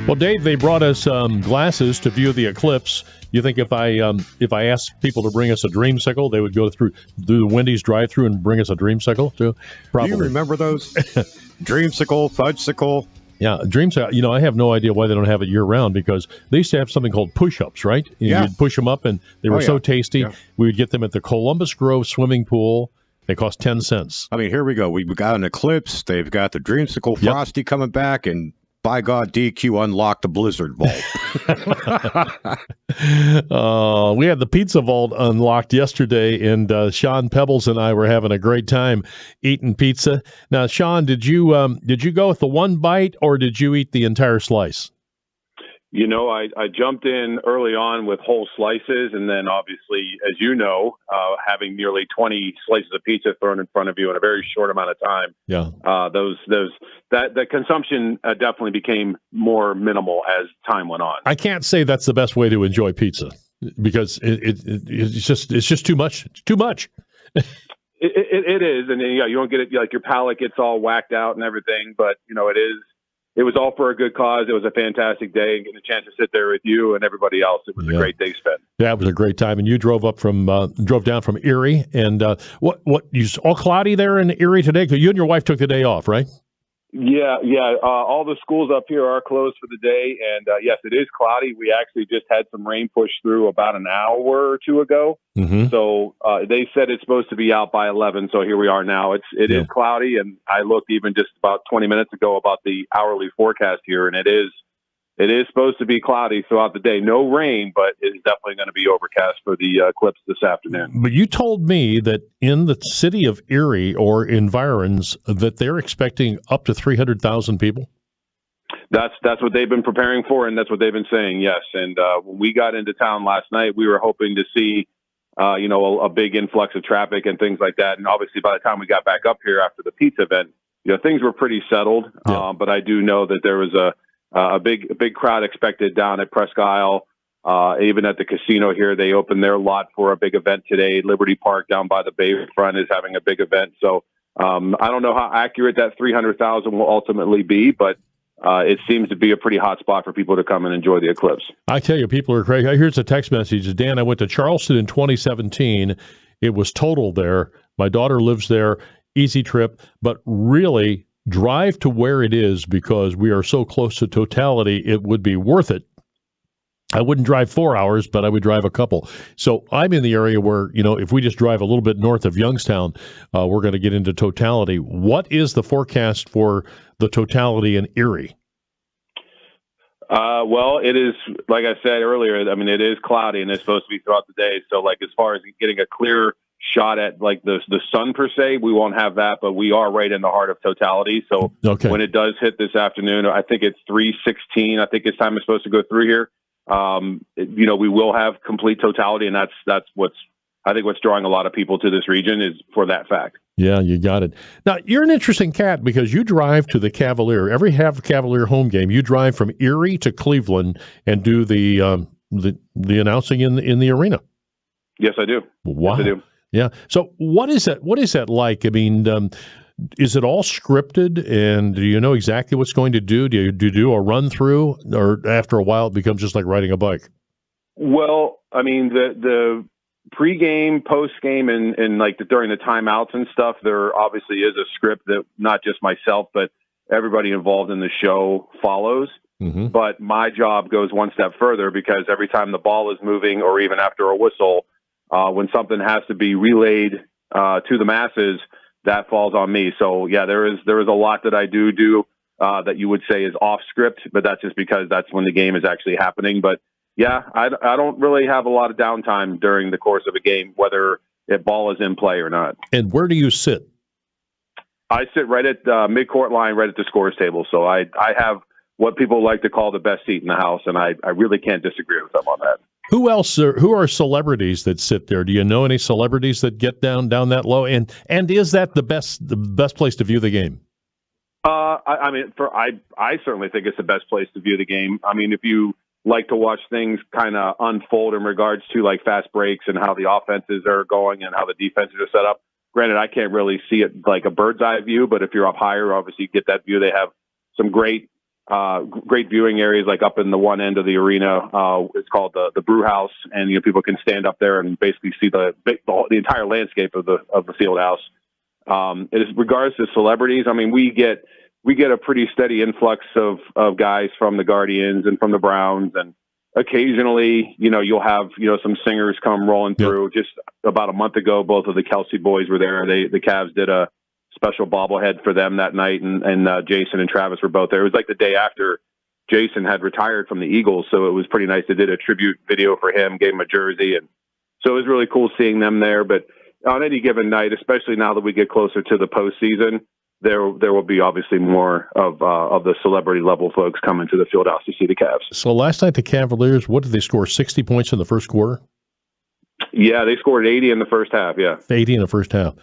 Well, Dave, they brought us glasses to view the eclipse. You think if I asked people to bring us a dreamsicle, they would go through the Wendy's drive-through and bring us a dreamsicle too? Probably. Do you remember those? Dreamsicle, fudgesicle. Yeah, dreamsicle. You know, I have no idea why they don't have it year-round, because they used to have something called push-ups, right? Yeah. You'd push them up, and they were so tasty. Yeah. We would get them at the Columbus Grove swimming pool. They cost 10 cents. I mean, here we go. We've got an eclipse. They've got the dreamsicle Frosty coming back, and by God, DQ unlocked the Blizzard Vault. We had the Pizza Vault unlocked yesterday, and Sean Pebbles and I were having a great time eating pizza. Now, Sean, did you go with the one bite, or did you eat the entire slice? You know, I jumped in early on with whole slices, and then obviously, as you know, having nearly 20 slices of pizza thrown in front of you in a very short amount of time. Yeah. The consumption definitely became more minimal as time went on. I can't say that's the best way to enjoy pizza, because it's just too much. It's too much. It is, and you don't get it, like your palate gets all whacked out and everything, but you know, it was all for a good cause. It was a fantastic day, and getting a chance to sit there with you and everybody else. It was a great day spent. Yeah, it was a great time. And you drove down from Erie, and what you all cloudy there in Erie today? Because you and your wife took the day off, right? Yeah. All the schools up here are closed for the day, and yes, it is cloudy. We actually just had some rain push through about an hour or two ago. Mm-hmm. So they said it's supposed to be out by 11. So here we are now. It is cloudy, and I looked even just about 20 minutes ago about the hourly forecast here, and it is supposed to be cloudy throughout the day. No rain, but it's definitely going to be overcast for the eclipse this afternoon. But you told me that in the city of Erie or environs that they're expecting up to 300,000 people. That's what they've been preparing for, and that's what they've been saying, yes. And when we got into town last night, we were hoping to see, a big influx of traffic and things like that. And obviously by the time we got back up here after the pizza event, things were pretty settled. Yeah. But I do know that there was a big crowd expected down at Presque Isle. Even at the casino here, they opened their lot for a big event today. Liberty Park down by the Bayfront is having a big event. So I don't know how accurate that 300,000 will ultimately be, but it seems to be a pretty hot spot for people to come and enjoy the eclipse. I tell you, people are crazy. Here's a text message. Dan, I went to Charleston in 2017. It was total there. My daughter lives there. Easy trip, but really drive to where it is, because we are so close to totality. It would be worth it. I wouldn't drive 4 hours, but I would drive a couple. So I'm in the area where, if we just drive a little bit north of Youngstown, we're going to get into totality. What is the forecast for the totality in Erie? Well, it is, like I said earlier, I mean, it is cloudy, and it's supposed to be throughout the day. So, as far as getting a clear shot at, the sun per se, we won't have that, but we are right in the heart of totality. So when it does hit this afternoon, I think it's 3:16. I think this time it's supposed to go through here. We will have complete totality, and that's what's drawing a lot of people to this region is for that fact. Yeah, you got it. Now, you're an interesting cat, because you drive to the Cavalier. Every half Cavalier home game, you drive from Erie to Cleveland and do the announcing in the arena. Yes, I do. Wow. Yes, I do. Yeah. So what is that? What is that like? I mean, is it all scripted, and do you know exactly what's going to do? Do you do a run through, or after a while it becomes just like riding a bike? Well, I mean, the pre-game, post-game, and during the timeouts and stuff, there obviously is a script that not just myself, but everybody involved in the show follows. Mm-hmm. But my job goes one step further, because every time the ball is moving, or even after a whistle, when something has to be relayed to the masses, that falls on me. So yeah, there is a lot that I do that you would say is off script, but that's just because that's when the game is actually happening. But yeah, I don't really have a lot of downtime during the course of a game, whether a ball is in play or not. And where do you sit? I sit right at the midcourt line, right at the scores table. So I have what people like to call the best seat in the house, and I really can't disagree with them on that. Who who are celebrities that sit there? Do you know any celebrities that get down that low? And is that the best place to view the game? I certainly think it's the best place to view the game. I mean, if you like to watch things kind of unfold in regards to like fast breaks and how the offenses are going and how the defenses are set up. Granted, I can't really see it like a bird's eye view, but if you're up higher, obviously you get that view. They have some great viewing areas, like up in the one end of the arena. It's called the Brew House, and people can stand up there and basically see the entire landscape of the field house. As regards to celebrities, I mean, we get a pretty steady influx of guys from the Guardians and from the Browns, and occasionally, you'll have some singers come rolling through. Just about a month ago, both of the Kelsey boys were there. The Cavs did a special bobblehead for them that night, and Jason and Travis were both there. It was like the day after Jason had retired from the Eagles, so it was pretty nice. They did a tribute video for him, gave him a jersey, and so it was really cool seeing them there. But on any given night, especially now that we get closer to the postseason, there will be obviously more of the celebrity level folks coming to the field house to see the Cavs. So last night the Cavaliers, what did they score? 60 points in the first quarter? Yeah, they scored 80 in the first half. Yeah, 80 in the first half.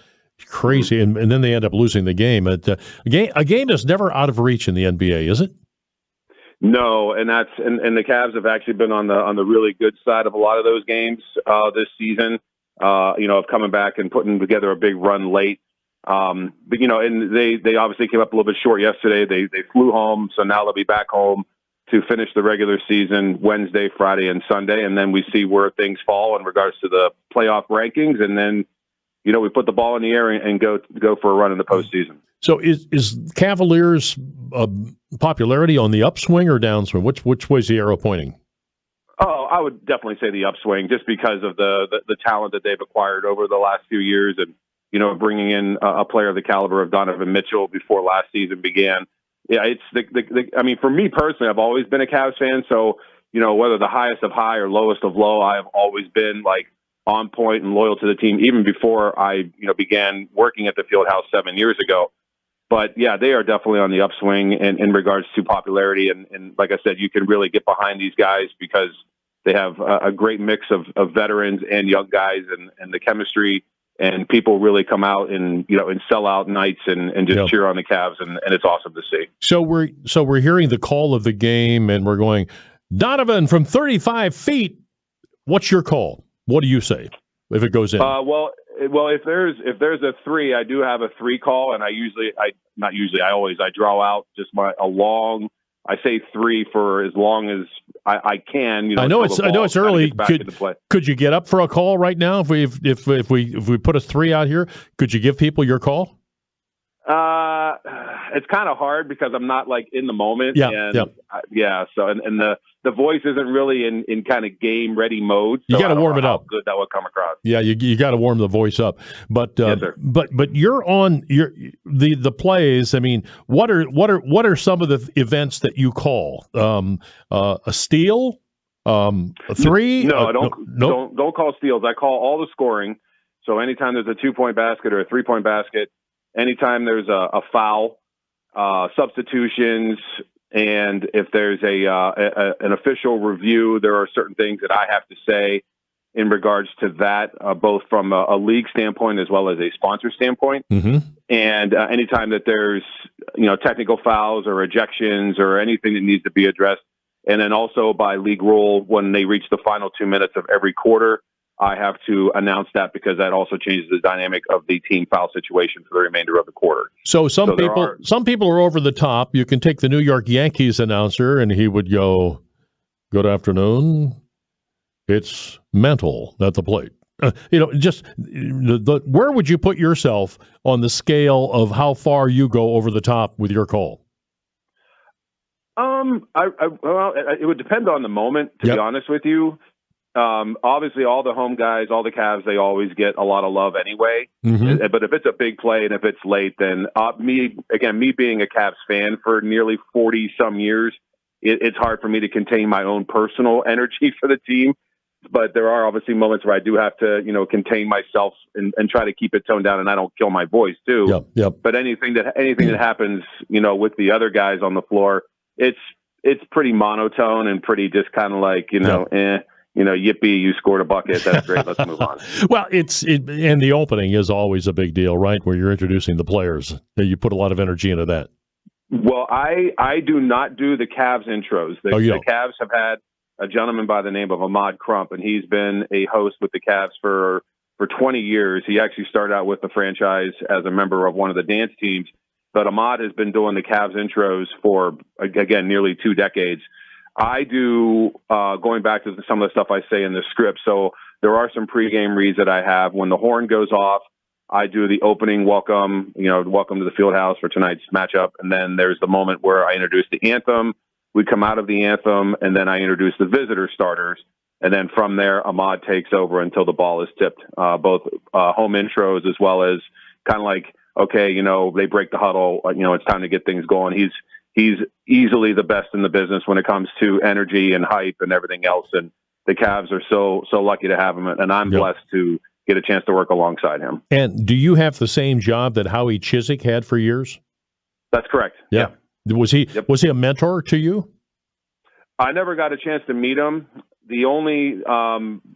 Crazy, and then they end up losing the game. A game is never out of reach in the NBA, is it? No, and the Cavs have actually been on the really good side of a lot of those games this season. Of coming back and putting together a big run late. But and they obviously came up a little bit short yesterday. They flew home, so now they'll be back home to finish the regular season Wednesday, Friday, and Sunday, and then we see where things fall in regards to the playoff rankings, and then we put the ball in the air and go for a run in the postseason. So is Cavaliers' popularity on the upswing or downswing? Which way is the arrow pointing? Oh, I would definitely say the upswing, just because of the talent that they've acquired over the last few years, and bringing in a player of the caliber of Donovan Mitchell before last season began. Yeah, it's I mean, for me personally, I've always been a Cavs fan, so whether the highest of high or lowest of low, I have always been like on point and loyal to the team, even before I began working at the Fieldhouse 7 years ago. But yeah, they are definitely on the upswing in regards to popularity, and like I said, you can really get behind these guys because they have a great mix of veterans and young guys, and the chemistry, and people really come out and in sellout nights and just cheer on the Cavs, and it's awesome to see. So we're hearing the call of the game, and we're going, Donovan from 35 feet. What's your call? What do you say if it goes in? Well, if there's a three, I do have a three call, and I draw out just I say three for as long as I can. I know it's early. Could you get up for a call right now if we put a three out here? Could you give people your call? It's kind of hard because I'm not like in the moment. So the voice isn't really in kind of game ready mode. So you got to warm it up. Good, that would come across. Yeah, you got to warm the voice up. But yes, sir. but you're on the plays. I mean, what are some of the events that you call? A steal, a three? No, don't call steals. I call all the scoring. So anytime there's a 2-point basket or a 3-point basket, anytime there's a foul, substitutions, and if there's an official review, there are certain things that I have to say in regards to that, both from a league standpoint as well as a sponsor standpoint. Mm-hmm. And anytime that there's technical fouls or ejections or anything that needs to be addressed, and then also by league rule, when they reach the final 2 minutes of every quarter, I have to announce that because that also changes the dynamic of the team foul situation for the remainder of the quarter. So some people are over the top. You can take the New York Yankees announcer, and he would go, "Good afternoon. It's mental at the plate." Where would you put yourself on the scale of how far you go over the top with your call? It would depend on the moment, to be honest with you. Obviously, all the home guys, all the Cavs, they always get a lot of love anyway. Mm-hmm. But if it's a big play and if it's late, then me being a Cavs fan for nearly 40-some years, it's hard for me to contain my own personal energy for the team. But there are obviously moments where I do have to, contain myself and try to keep it toned down, and I don't kill my voice too. Yep. But anything that happens, with the other guys on the floor, it's pretty monotone and pretty just kind of like, yippee, you scored a bucket. That's great. Let's move on. Well, and the opening is always a big deal, right? Where you're introducing the players. You put a lot of energy into that. Well, I do not do the Cavs intros. The Cavs have had a gentleman by the name of Ahmad Crump, and he's been a host with the Cavs for 20 years. He actually started out with the franchise as a member of one of the dance teams, but Ahmad has been doing the Cavs intros for, again, nearly 2 decades. I do, going back to some of the stuff I say in the script, so there are some pregame reads that I have. When the horn goes off, I do the opening welcome to the Fieldhouse for tonight's matchup, and then there's the moment where I introduce the anthem. We come out of the anthem, and then I introduce the visitor starters. And then from there, Ahmad takes over until the ball is tipped, both home intros as well as kind of like, okay, they break the huddle. It's time to get things going. He's easily the best in the business when it comes to energy and hype and everything else. And the Cavs are so lucky to have him. And I'm blessed to get a chance to work alongside him. And do you have the same job that Howie Chiswick had for years? That's correct. Yeah. Was he a mentor to you? I never got a chance to meet him. The only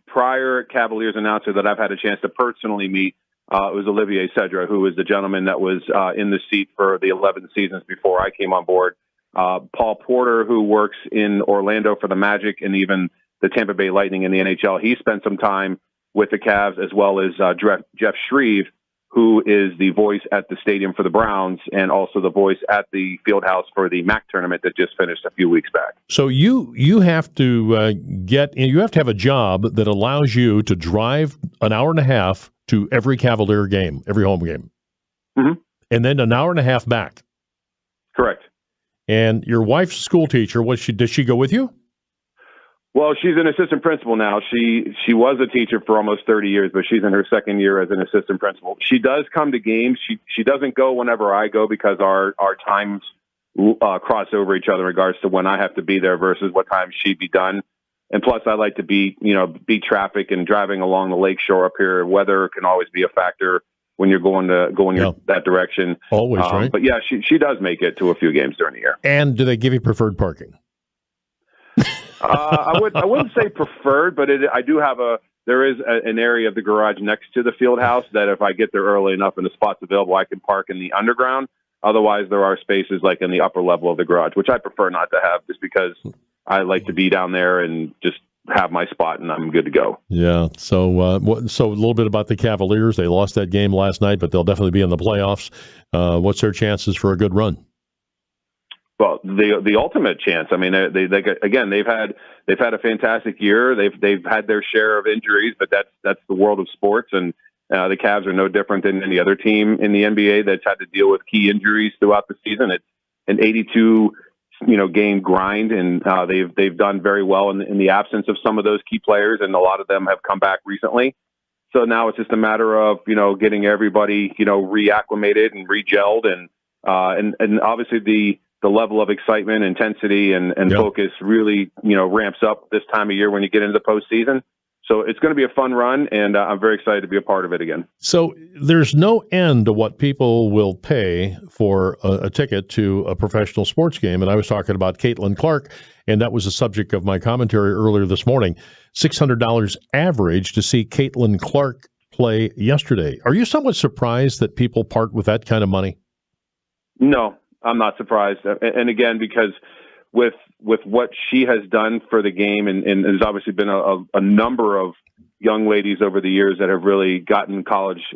prior Cavaliers announcer that I've had a chance to personally meet was Olivier Cedra, who was the gentleman that was in the seat for the 11 seasons before I came on board. Paul Porter, who works in Orlando for the Magic and even the Tampa Bay Lightning in the NHL, he spent some time with the Cavs, as well as Jeff Shreve, who is the voice at the stadium for the Browns and also the voice at the Fieldhouse for the MAC tournament that just finished a few weeks back. So you have to have a job that allows you to drive an hour and a half to every Cavalier game, every home game, and then an hour and a half back. Correct. And your wife's school teacher, does she go with you? Well, she's an assistant principal now. She was a teacher for almost 30 years, but she's in her second year as an assistant principal. She does come to games. She doesn't go whenever I go because our times cross over each other in regards to when I have to be there versus what time she'd be done. And plus, I like to beat traffic and driving along the lakeshore up here. Weather can always be a factor when you're going that direction. Always, right? But yeah, she does make it to a few games during the year. And do they give you preferred parking? I wouldn't say preferred, but there is an area of the garage next to the field house that if I get there early enough and the spot's available, I can park in the underground. Otherwise, there are spaces like in the upper level of the garage, which I prefer not to have just because I like to be down there and just have my spot and I'm good to go. Yeah. So so a little bit about the Cavaliers. They lost that game last night, but they'll definitely be in the playoffs. What's their chances for a good run? Well, the ultimate chance. I mean, they've had a fantastic year. They've had their share of injuries, but that's the world of sports, and the Cavs are no different than any other team in the NBA that's had to deal with key injuries throughout the season. It's an 82 game grind, and they've done very well in the absence of some of those key players, and a lot of them have come back recently. So now it's just a matter of getting everybody reacclimated and regelled, and obviously the level of excitement, intensity, and focus really, ramps up this time of year when you get into the postseason. So it's going to be a fun run, and I'm very excited to be a part of it again. So there's no end to what people will pay for a ticket to a professional sports game. And I was talking about Caitlin Clark, and that was the subject of my commentary earlier this morning. $600 average to see Caitlin Clark play yesterday. Are you somewhat surprised that people part with that kind of money? No. I'm not surprised. And again, because with what she has done for the game, and there's obviously been a number of young ladies over the years that have really gotten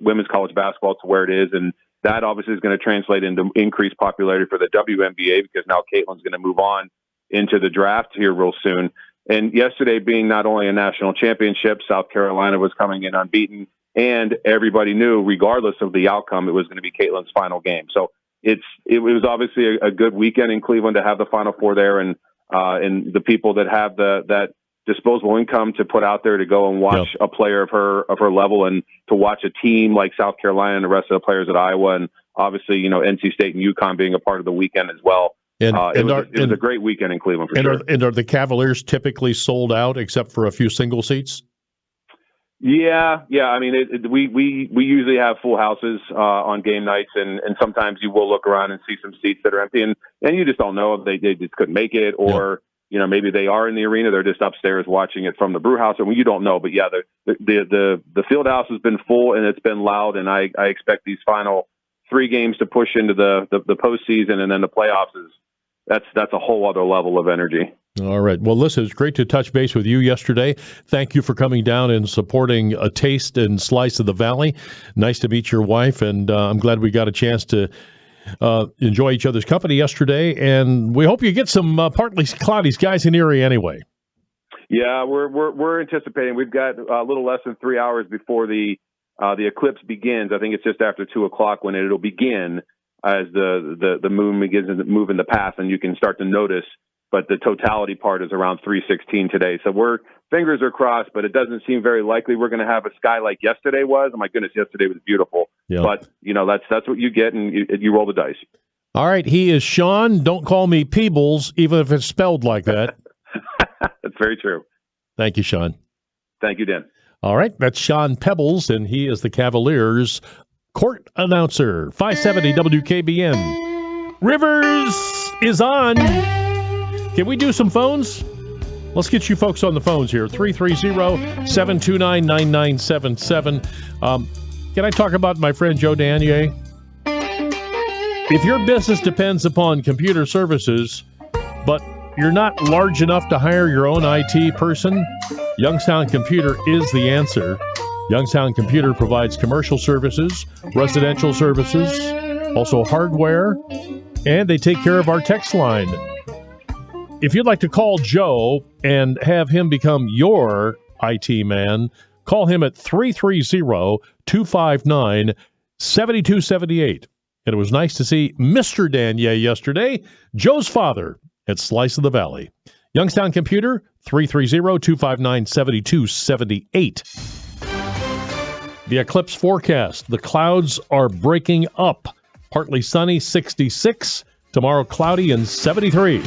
women's college basketball to where it is. And that obviously is going to translate into increased popularity for the WNBA because now Caitlin's going to move on into the draft here real soon. And yesterday being not only a national championship, South Carolina was coming in unbeaten, and everybody knew, regardless of the outcome, it was going to be Caitlin's final game. So it was obviously a good weekend in Cleveland to have the Final Four there, and the people that have that disposable income to put out there to go and watch a player of her level, and to watch a team like South Carolina and the rest of the players at Iowa, and obviously, NC State and UConn being a part of the weekend as well. It was a great weekend in Cleveland for sure. And are the Cavaliers typically sold out except for a few single seats? Yeah. I mean, we usually have full houses on game nights, and sometimes you will look around and see some seats that are empty, and you just don't know if they just couldn't make it, or maybe they are in the arena, they're just upstairs watching it from the brew house, and you don't know. But yeah, the field house has been full and it's been loud, and I expect these final 3 games to push into the postseason, and then the playoffs that's a whole other level of energy. All right. Well, listen, it's great to touch base with you yesterday. Thank you for coming down and supporting A Taste and Slice of the Valley. Nice to meet your wife, and I'm glad we got a chance to enjoy each other's company yesterday, and we hope you get some partly cloudy skies in Erie anyway. Yeah, we're anticipating. We've got a little less than 3 hours before the eclipse begins. I think it's just after 2:00 when it'll begin, as the moon begins to move in the path, and you can start to notice. But the totality part is around 3:16 today. So fingers are crossed, but it doesn't seem very likely we're going to have a sky like yesterday was. Oh my goodness, yesterday was beautiful. Yeah. But that's what you get, and you roll the dice. All right, he is Sean. Don't call me Peebles, even if it's spelled like that. That's very true. Thank you, Sean. Thank you, Dan. All right, that's Sean Pebbles, and he is the Cavaliers court announcer. 570 WKBN. Rivers is on. Can we do some phones? Let's get you folks on the phones here. 330-729-9977. Can I talk about my friend Joe Danier? If your business depends upon computer services, but you're not large enough to hire your own IT person, Youngstown Computer is the answer. Youngstown Computer provides commercial services, residential services, also hardware, and they take care of our text line. If you'd like to call Joe and have him become your IT man, call him at 330-259-7278. And it was nice to see Mr. Danier yesterday, Joe's father, at Slice of the Valley. Youngstown Computer, 330-259-7278. The eclipse forecast. The clouds are breaking up. Partly sunny, 66. Tomorrow, cloudy and 73.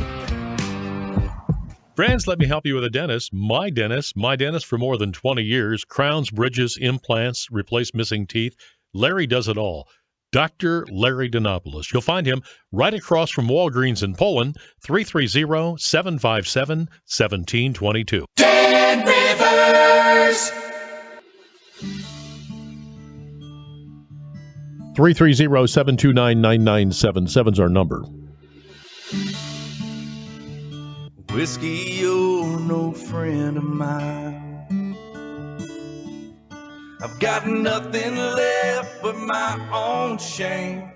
Friends, let me help you with a dentist. My dentist for more than 20 years. Crowns, bridges, implants, replace missing teeth. Larry does it all. Dr. Larry Donopoulos. You'll find him right across from Walgreens in Poland, 330-757-1722. Dan Rivers. 330-729-9977 is our number. Whiskey, you're no friend of mine. I've got nothing left but my own shame.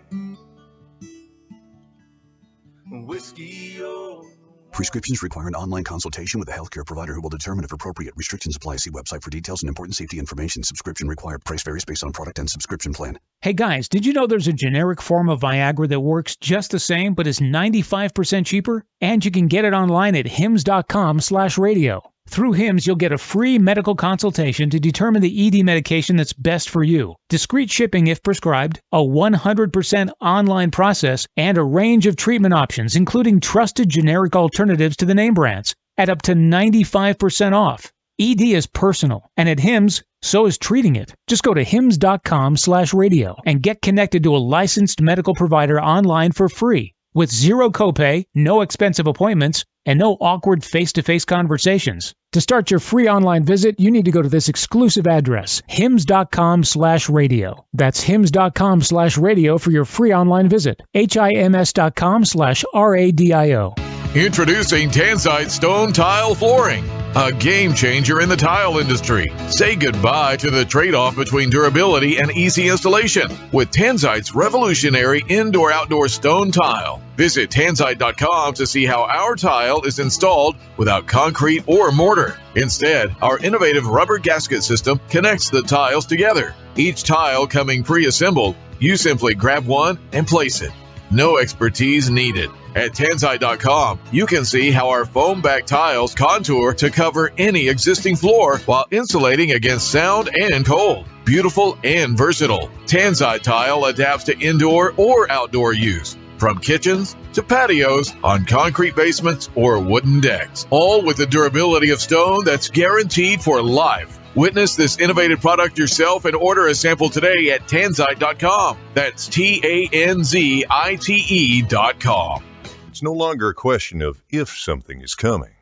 Whiskey, you're... Prescriptions require an online consultation with a healthcare provider who will determine if appropriate. Restrictions apply. See website for details and important safety information. Subscription required. Price varies based on product and subscription plan. Hey guys, did you know there's a generic form of Viagra that works just the same but is 95% cheaper? And you can get it online at hims.com/radio. Through HIMS, you'll get a free medical consultation to determine the ED medication that's best for you, discreet shipping if prescribed, a 100% online process, and a range of treatment options, including trusted generic alternatives to the name brands, at up to 95% off. ED is personal, and at HIMS, so is treating it. Just go to hims.com/radio and get connected to a licensed medical provider online for free, with zero copay, no expensive appointments, and no awkward face-to-face conversations. To start your free online visit, you need to go to this exclusive address, hims.com/radio. That's hims.com/radio for your free online visit. hims.com/radio. Introducing Tanzite Stone Tile Flooring, a game changer in the tile industry. Say goodbye to the trade-off between durability and easy installation with Tanzite's revolutionary indoor-outdoor stone tile. Visit Tanzite.com to see how our tile is installed without concrete or mortar. Instead, our innovative rubber gasket system connects the tiles together. Each tile coming pre-assembled, you simply grab one and place it. No expertise needed. At Tanzite.com, you can see how our foam back tiles contour to cover any existing floor while insulating against sound and cold. Beautiful and versatile, Tanzite tile adapts to indoor or outdoor use, from kitchens to patios, on concrete basements or wooden decks, all with the durability of stone that's guaranteed for life. Witness this innovative product yourself and order a sample today at Tanzite.com. That's TANZITE.com. It's no longer a question of if something is coming.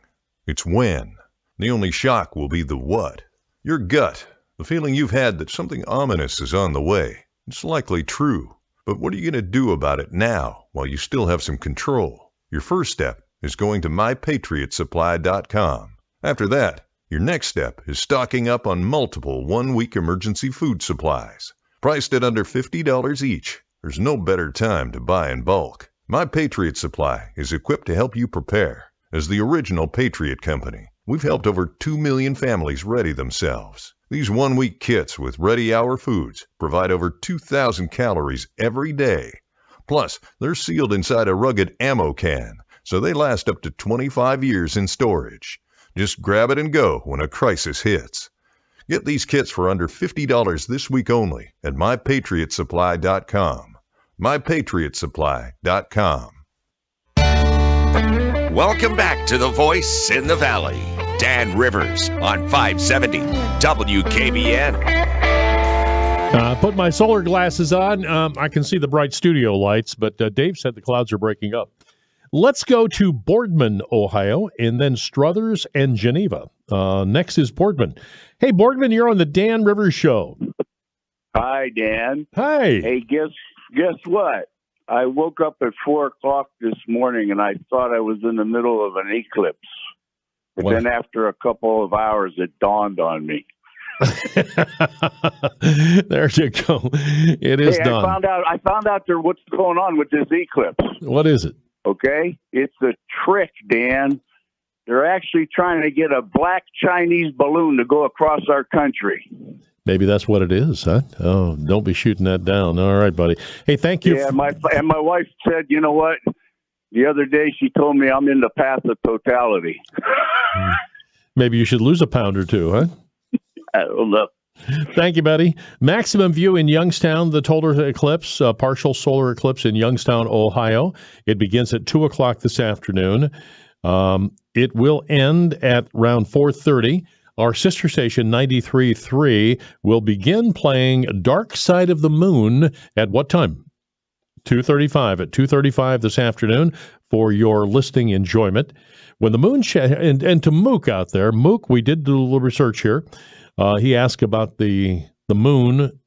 It's when. The only shock will be the what. Your gut, the feeling you've had that something ominous is on the way. It's likely true. But what are you going to do about it now while you still have some control? Your first step is going to MyPatriotSupply.com. After that, your next step is stocking up on multiple one-week emergency food supplies. Priced at under $50 each, there's no better time to buy in bulk. My Patriot Supply is equipped to help you prepare. As the original Patriot Company, we've helped over 2 million families ready themselves. These one-week kits with ready-hour foods provide over 2,000 calories every day. Plus, they're sealed inside a rugged ammo can, so they last up to 25 years in storage. Just grab it and go when a crisis hits. Get these kits for under $50 this week only at MyPatriotSupply.com. MyPatriotSupply.com. Welcome back to The Voice in the Valley. Dan Rivers on 570 WKBN. Put my solar glasses on. I can see the bright studio lights, but Dave said the clouds are breaking up. Let's go to Boardman, Ohio, and then Struthers and Geneva. Next is Boardman. Hey, Boardman, you're on the Dan Rivers Show. Hi, Dan. Hi. Hey, guess what? I woke up at 4 o'clock this morning, and I thought I was in the middle of an eclipse. But then after a couple of hours, it dawned on me. There you go. It is done. I found out what's going on with this eclipse. What is it? Okay? It's a trick, Dan. They're actually trying to get a black Chinese balloon to go across our country. Maybe that's what it is, huh? Oh, don't be shooting that down. All right, buddy. Hey, thank you. Yeah, my wife said, you know what? The other day she told me I'm in the path of totality. Maybe you should lose a pound or two, huh? I don't know. Thank you, buddy. Maximum view in Youngstown, the total eclipse, partial solar eclipse in Youngstown, Ohio. It begins at 2 o'clock this afternoon. It will end at around 4:30. Our sister station, 93.3, will begin playing Dark Side of the Moon at what time? 2:35. At 2:35 this afternoon for your listening enjoyment. When the moon and to Mook out there, Mook, we did do a little research here. He asked about the moon,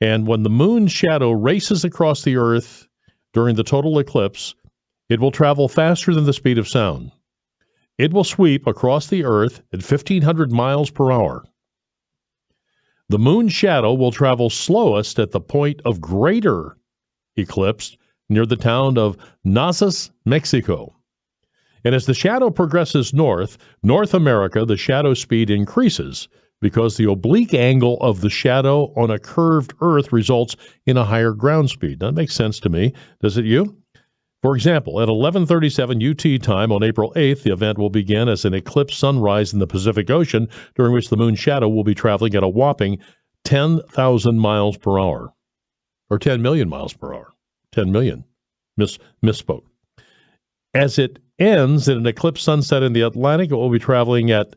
and when the moon's shadow races across the Earth during the total eclipse, it will travel faster than the speed of sound. It will sweep across the Earth at 1,500 miles per hour. The moon's shadow will travel slowest at the point of greater eclipse near the town of Nazas, Mexico. And as the shadow progresses north, North America, the shadow speed increases because the oblique angle of the shadow on a curved Earth results in a higher ground speed. That makes sense to me. Does it you? For example, at 11:37 UT time on April 8th, the event will begin as an eclipse sunrise in the Pacific Ocean, during which the moon's shadow will be traveling at a whopping 10,000 miles per hour. Or 10 million miles per hour. 10 million. Misspoke. As it ends in an eclipse sunset in the Atlantic, it will be traveling at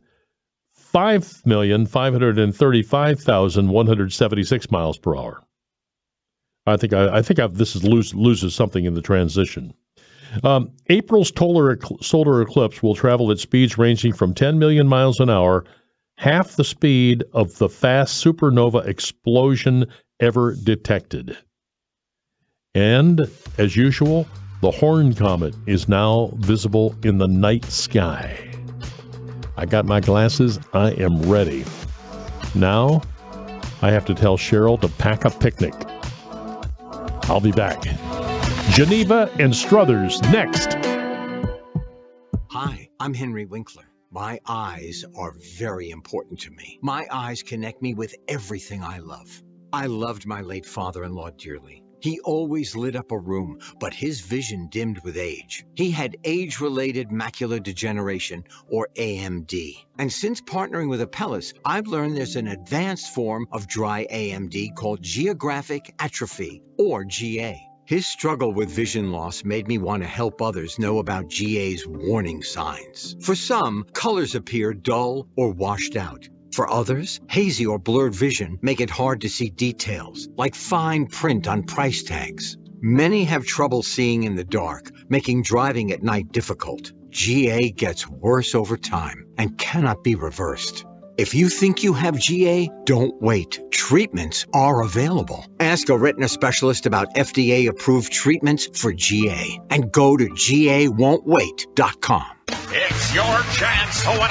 5,535,176 miles per hour. I think this loses something in the transition. April's solar eclipse will travel at speeds ranging from 10 million miles an hour, half the speed of the fast supernova explosion ever detected. And, as usual, the Horn Comet is now visible in the night sky. I got my glasses. I am ready. Now, I have to tell Cheryl to pack a picnic. I'll be back. Geneva and Struthers next. Hi, I'm Henry Winkler. My eyes are very important to me. My eyes connect me with everything I love. I loved my late father-in-law dearly. He always lit up a room, but his vision dimmed with age. He had age-related macular degeneration, or AMD. And since partnering with Apellis, I've learned there's an advanced form of dry AMD called geographic atrophy, or GA. His struggle with vision loss made me want to help others know about GA's warning signs. For some, colors appear dull or washed out. For others, hazy or blurred vision make it hard to see details, like fine print on price tags. Many have trouble seeing in the dark, making driving at night difficult. GA gets worse over time and cannot be reversed. If you think you have GA, don't wait. Treatments are available. Ask a retina specialist about FDA-approved treatments for GA and go to GAWon'tWait.com. It's your chance to win $1,000.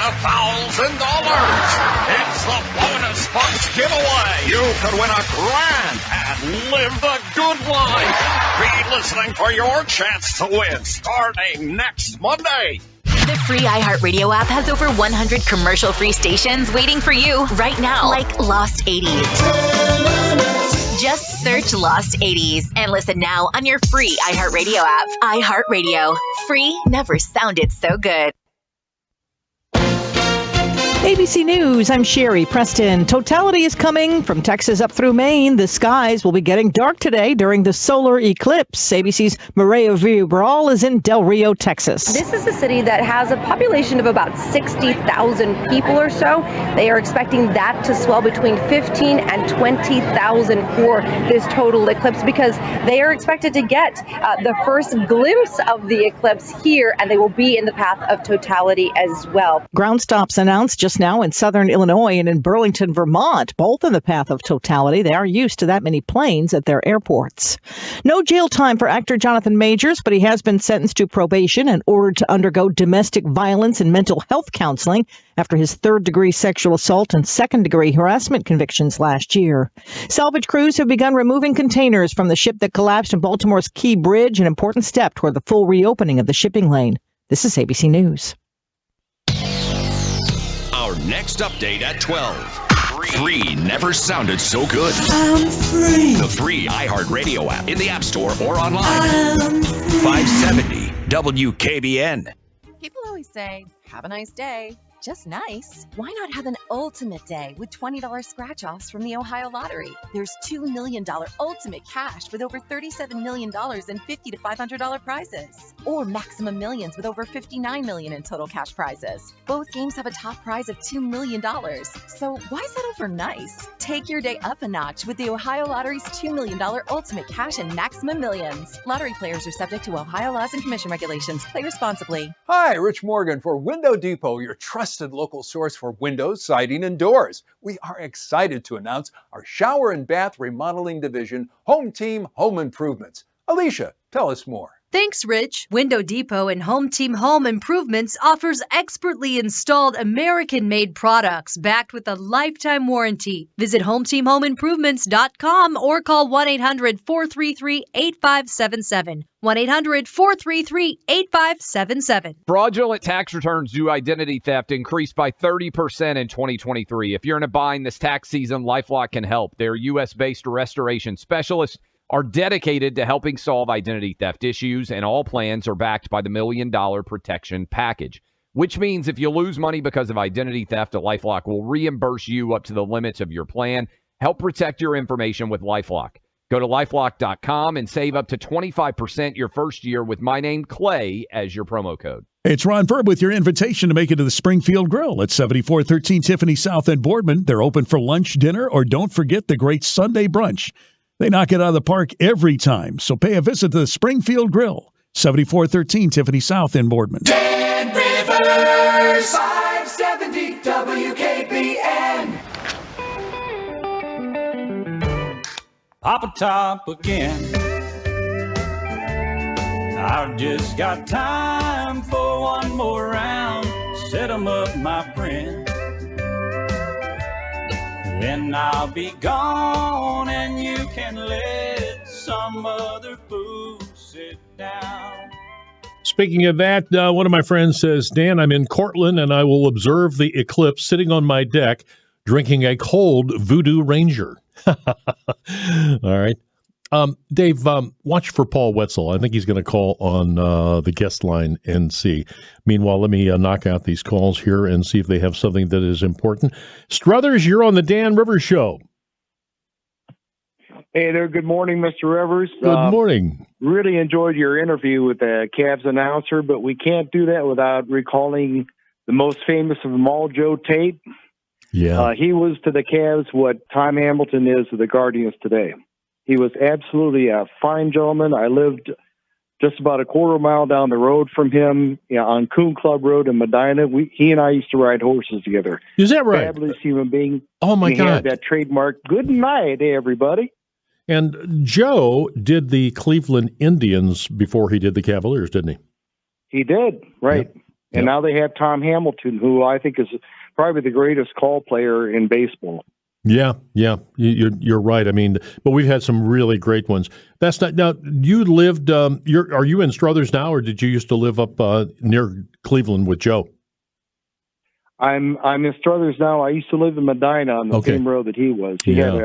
It's the bonus bucks giveaway. You could win $1,000 and live the good life. Be listening for your chance to win starting next Monday. The free iHeartRadio app has over 100 commercial-free stations waiting for you right now, like Lost 80s. Just search Lost 80s and listen now on your free iHeartRadio app. iHeartRadio. Free never sounded so good. ABC News, I'm Sherry Preston. Totality is coming from Texas up through Maine. The skies will be getting dark today during the solar eclipse. ABC's Maria Villarreal is in Del Rio, Texas. This is a city that has a population of about 60,000 people or so. They are expecting that to swell between 15 and 20,000 for this total eclipse because they are expected to get the first glimpse of the eclipse here, and they will be in the path of totality as well. Ground stops announced just now in southern Illinois and in Burlington, Vermont, both in the path of totality. They are used to that many planes at their airports. No jail time for actor Jonathan Majors, but he has been sentenced to probation and ordered to undergo domestic violence and mental health counseling after his third-degree sexual assault and second-degree harassment convictions last year. Salvage crews have begun removing containers from the ship that collapsed in Baltimore's Key Bridge, an important step toward the full reopening of the shipping lane. This is ABC News. Our next update at 12. Free never sounded so good. I'm free. The free iHeartRadio app in the App Store or online. 570 WKBN. People always say, have a nice day. Just nice. Why not have an ultimate day with $20 scratch-offs from the Ohio Lottery? There's $2 million ultimate cash with over $37 million in $50 to $500 prizes. Or Maximum Millions with over $59 million in total cash prizes. Both games have a top prize of $2 million. So why settle for nice? Take your day up a notch with the Ohio Lottery's $2 million ultimate cash and Maximum Millions. Lottery players are subject to Ohio laws and commission regulations. Play responsibly. Hi, Rich Morgan for Window Depot, your trusted local source for windows, siding, and doors. We are excited to announce our shower and bath remodeling division, Home Team Home Improvements. Alicia, tell us more. Thanks, Rich. Window Depot and Home Team Home Improvements offers expertly installed American-made products backed with a lifetime warranty. Visit HomeTeamHomeImprovements.com or call 1-800-433-8577. 1-800-433-8577. Fraudulent tax returns due to identity theft increased by 30% in 2023. If you're in a bind this tax season, LifeLock can help. Their U.S.-based restoration specialists are dedicated to helping solve identity theft issues, and all plans are backed by the $1 Million Protection Package, which means if you lose money because of identity theft, LifeLock will reimburse you up to the limits of your plan. Help protect your information with LifeLock. Go to LifeLock.com and save up to 25% your first year with my name, Clay, as your promo code. It's Ron Verb with your invitation to make it to the Springfield Grill at 7413 Tiffany South in Boardman. They're open for lunch, dinner, or don't forget the great Sunday brunch. They knock it out of the park every time, so pay a visit to the Springfield Grill, 7413 Tiffany South in Boardman. Dead Rivers, 570 WKBN. Papa Top again. I've just got time for one more round. Set 'em up, my friend. Then I'll be gone and you can let some other fool sit down. Speaking of that, one of my friends says, Dan, I'm in Cortland and I will observe the eclipse sitting on my deck drinking a cold Voodoo Ranger. All right. Dave, watch for Paul Wetzel. I think he's going to call on the guest line and see. Meanwhile, let me knock out these calls here and see if they have something that is important. Struthers, you're on the Dan Rivers Show. Hey there. Good morning, Mr. Rivers. Good morning. Really enjoyed your interview with the Cavs announcer, but we can't do that without recalling the most famous of them all, Joe Tate. Yeah. He was to the Cavs what Tom Hamilton is to the Guardians today. He was absolutely a fine gentleman. I lived just about a quarter mile down the road from him, on Coon Club Road in Medina. He and I used to ride horses together. Is that right? Fabulous human being. Oh, my He God. had that trademark. Good night, everybody. And Joe did the Cleveland Indians before he did the Cavaliers, didn't he? He did, right. Yep. And now they have Tom Hamilton, who I think is probably the greatest call player in baseball. Yeah. You're right. I mean, but we've had some really great ones. That's not now. You lived. Are you in Struthers now, or did you used to live up near Cleveland with Joe? I'm in Struthers now. I used to live in Medina on the same road that he was. He had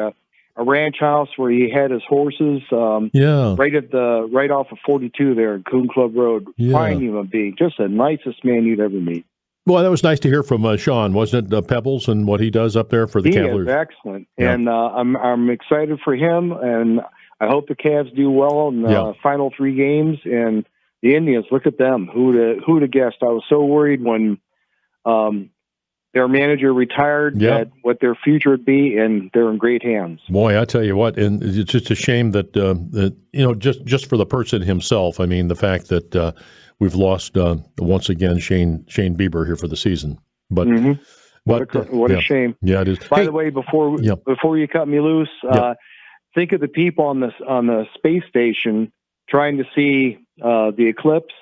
a ranch house where he had his horses. Right off of 42 there in Coon Club Road. Yeah. Fine human being, just the nicest man you'd ever meet. Well, that was nice to hear from Sean, wasn't it? Pebbles and what he does up there for the Cavaliers. He is excellent, Yeah. and I'm excited for him, and I hope the Cavs do well in the final 3 games. And the Indians, look at them. Who to guess? I was so worried when their manager retired that what their future would be, and they're in great hands. Boy, I tell you what, and it's just a shame that just for the person himself. I mean, the fact that we've lost once again Shane Bieber here for the season. But what a shame. Yeah, it is. By the way, before you cut me loose, think of the people on the space station trying to see the eclipse.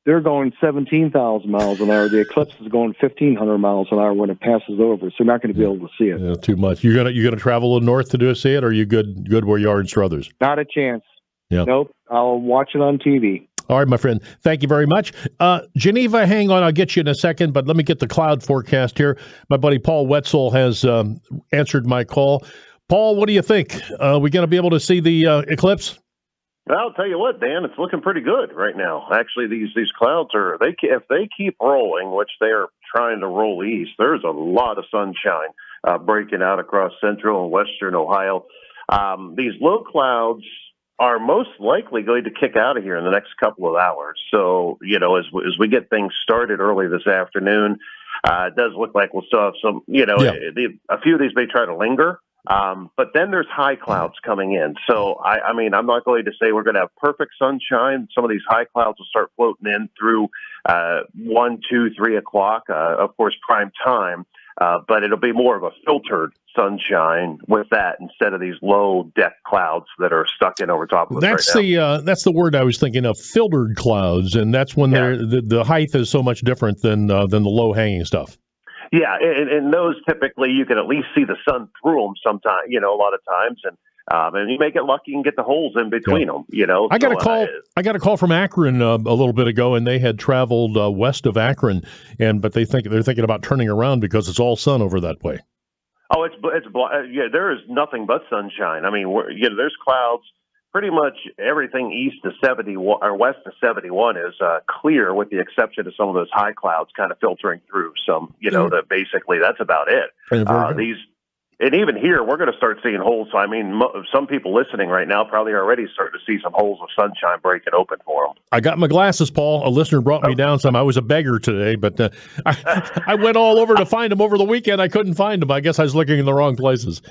They're going 17,000 miles an hour. The eclipse is going 1,500 miles an hour when it passes over, so you're not going to be able to see it. Yeah, too much. You're gonna travel north to see it, or are you good where you are in Struthers? Not a chance. Yeah. Nope. I'll watch it on TV. All right, my friend. Thank you very much. Geneva, hang on. I'll get you in a second, but let me get the cloud forecast here. My buddy Paul Wetzel has answered my call. Paul, what do you think? Are we going to be able to see the eclipse? Well, I'll tell you what, Dan, it's looking pretty good right now. Actually, these clouds if they keep rolling, which they are trying to roll east, there's a lot of sunshine breaking out across central and western Ohio. These low clouds are most likely going to kick out of here in the next couple of hours. So, as we get things started early this afternoon, it does look like we'll still have some, a few of these may try to linger. But then there's high clouds coming in. So, I mean, I'm not going to say we're going to have perfect sunshine. Some of these high clouds will start floating in through 1, 2, 3 o'clock, of course, prime time. But it'll be more of a filtered sunshine with that instead of these low deck clouds that are stuck in over top of us right now. That's the word I was thinking of, filtered clouds, and that's when the height is so much different than the low hanging stuff. Yeah, and those typically you can at least see the sun through them sometimes, a lot of times, and you may get lucky and get the holes in between them, I got a call from Akron a little bit ago, and they had traveled west of Akron, but they're thinking about turning around because it's all sun over that way. Oh, there is nothing but sunshine. I mean, there's clouds. Pretty much everything east of 71 or west of 71 is clear, with the exception of some of those high clouds kind of filtering through. Some, that basically that's about it. And even here, we're going to start seeing holes. So, I mean, some people listening right now probably already starting to see some holes of sunshine breaking open for them. I got my glasses, Paul. A listener brought me down some. I was a beggar today, but I went all over to find them over the weekend. I couldn't find them. I guess I was looking in the wrong places.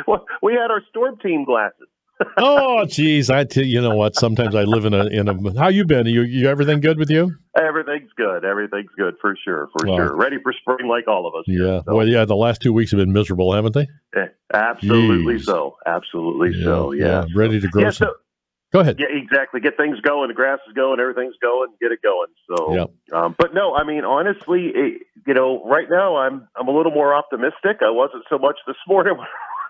Well, we had our storm team glasses. Oh, geez. You know what? Sometimes I live in a. How you been? You everything good with you? Everything's good. Everything's good for sure. Sure. Ready for spring like all of us. Yeah. Here, so. Well, yeah. The last 2 weeks have been miserable, haven't they? Absolutely Jeez. So. Absolutely so. Yeah. Ready to grow some. Go ahead. Yeah, exactly. Get things going. The grass is going. Everything's going. Get it going. So, but no, I mean, honestly, right now I'm a little more optimistic. I wasn't so much this morning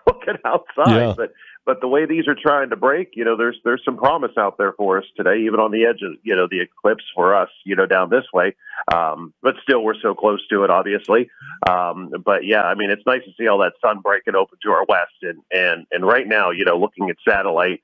looking outside. But the way these are trying to break, there's some promise out there for us today, even on the edge of, the eclipse for us, down this way. But still, we're so close to it, obviously. But yeah, I mean, it's nice to see all that sun breaking open to our west. And right now, looking at satellite,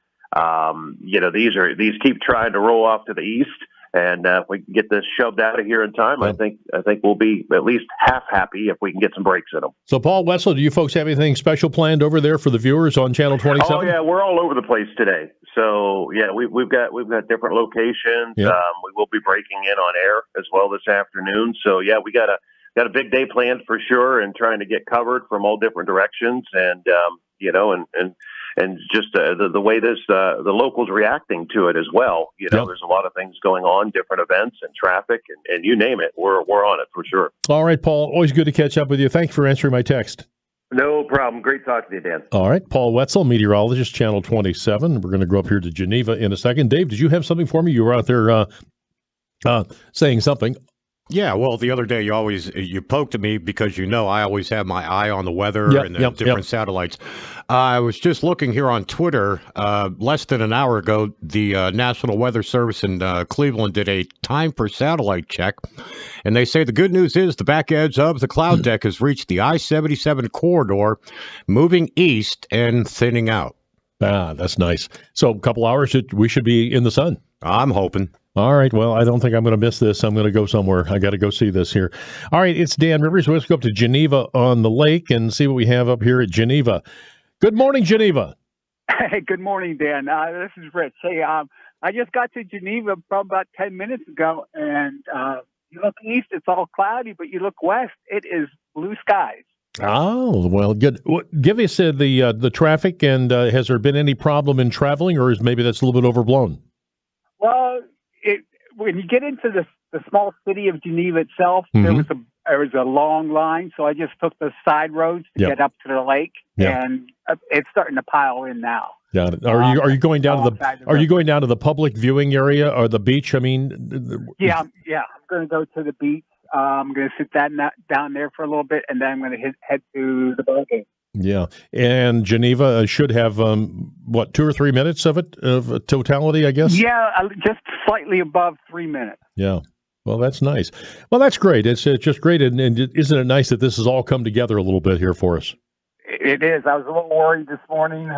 these keep trying to roll off to the east. And if we can get this shoved out of here in time, I think we'll be at least half happy if we can get some breaks in them. So, Paul Wetzel, do you folks have anything special planned over there for the viewers on Channel 27? Oh yeah, we're all over the place today. So yeah, we've got different locations. Yeah. We will be breaking in on air as well this afternoon. So yeah, we got a big day planned for sure, and trying to get covered from all different directions, and and just the way the locals reacting to it as well. There's a lot of things going on, different events and traffic, and you name it, we're on it for sure. All right, Paul, always good to catch up with you. Thanks for answering my text. No problem. Great talking to you, Dan. All right, Paul Wetzel, meteorologist, Channel 27. We're going to go up here to Geneva in a second. Dave, did you have something for me? You were out there saying something. Yeah, well, the other day you poked at me because I always have my eye on the weather and the different satellites. I was just looking here on Twitter. Less than an hour ago, the National Weather Service in Cleveland did a time per satellite check, and they say the good news is the back edge of the cloud deck has reached the I-77 corridor, moving east and thinning out. Ah, that's nice. So a couple hours, we should be in the sun. I'm hoping. All right. Well, I don't think I'm going to miss this. I'm going to go somewhere. I got to go see this here. All right. It's Dan Rivers. Let's go up to Geneva on the lake and see what we have up here at Geneva. Good morning, Geneva. Hey, good morning, Dan. This is Rich. Hey, I just got to Geneva probably about 10 minutes ago, and you look east, it's all cloudy, but you look west, it is blue skies. Oh, well, good. Give us the traffic, and has there been any problem in traveling, or is maybe that's a little bit overblown? Well, when you get into the small city of Geneva itself, there was a long line, so I just took the side roads to get up to the lake, and it's starting to pile in now. Got it. Are you going down to the public viewing area or the beach? I mean, yeah. I'm going to go to the beach. I'm going to sit down there for a little bit, and then I'm going to head to the ball game. Yeah, and Geneva should have 2 or 3 minutes of totality, I guess. Yeah, just slightly above 3 minutes. Yeah. Well, that's nice. Well, that's great. It's just great, and isn't it nice that this has all come together a little bit here for us? It is. I was a little worried this morning,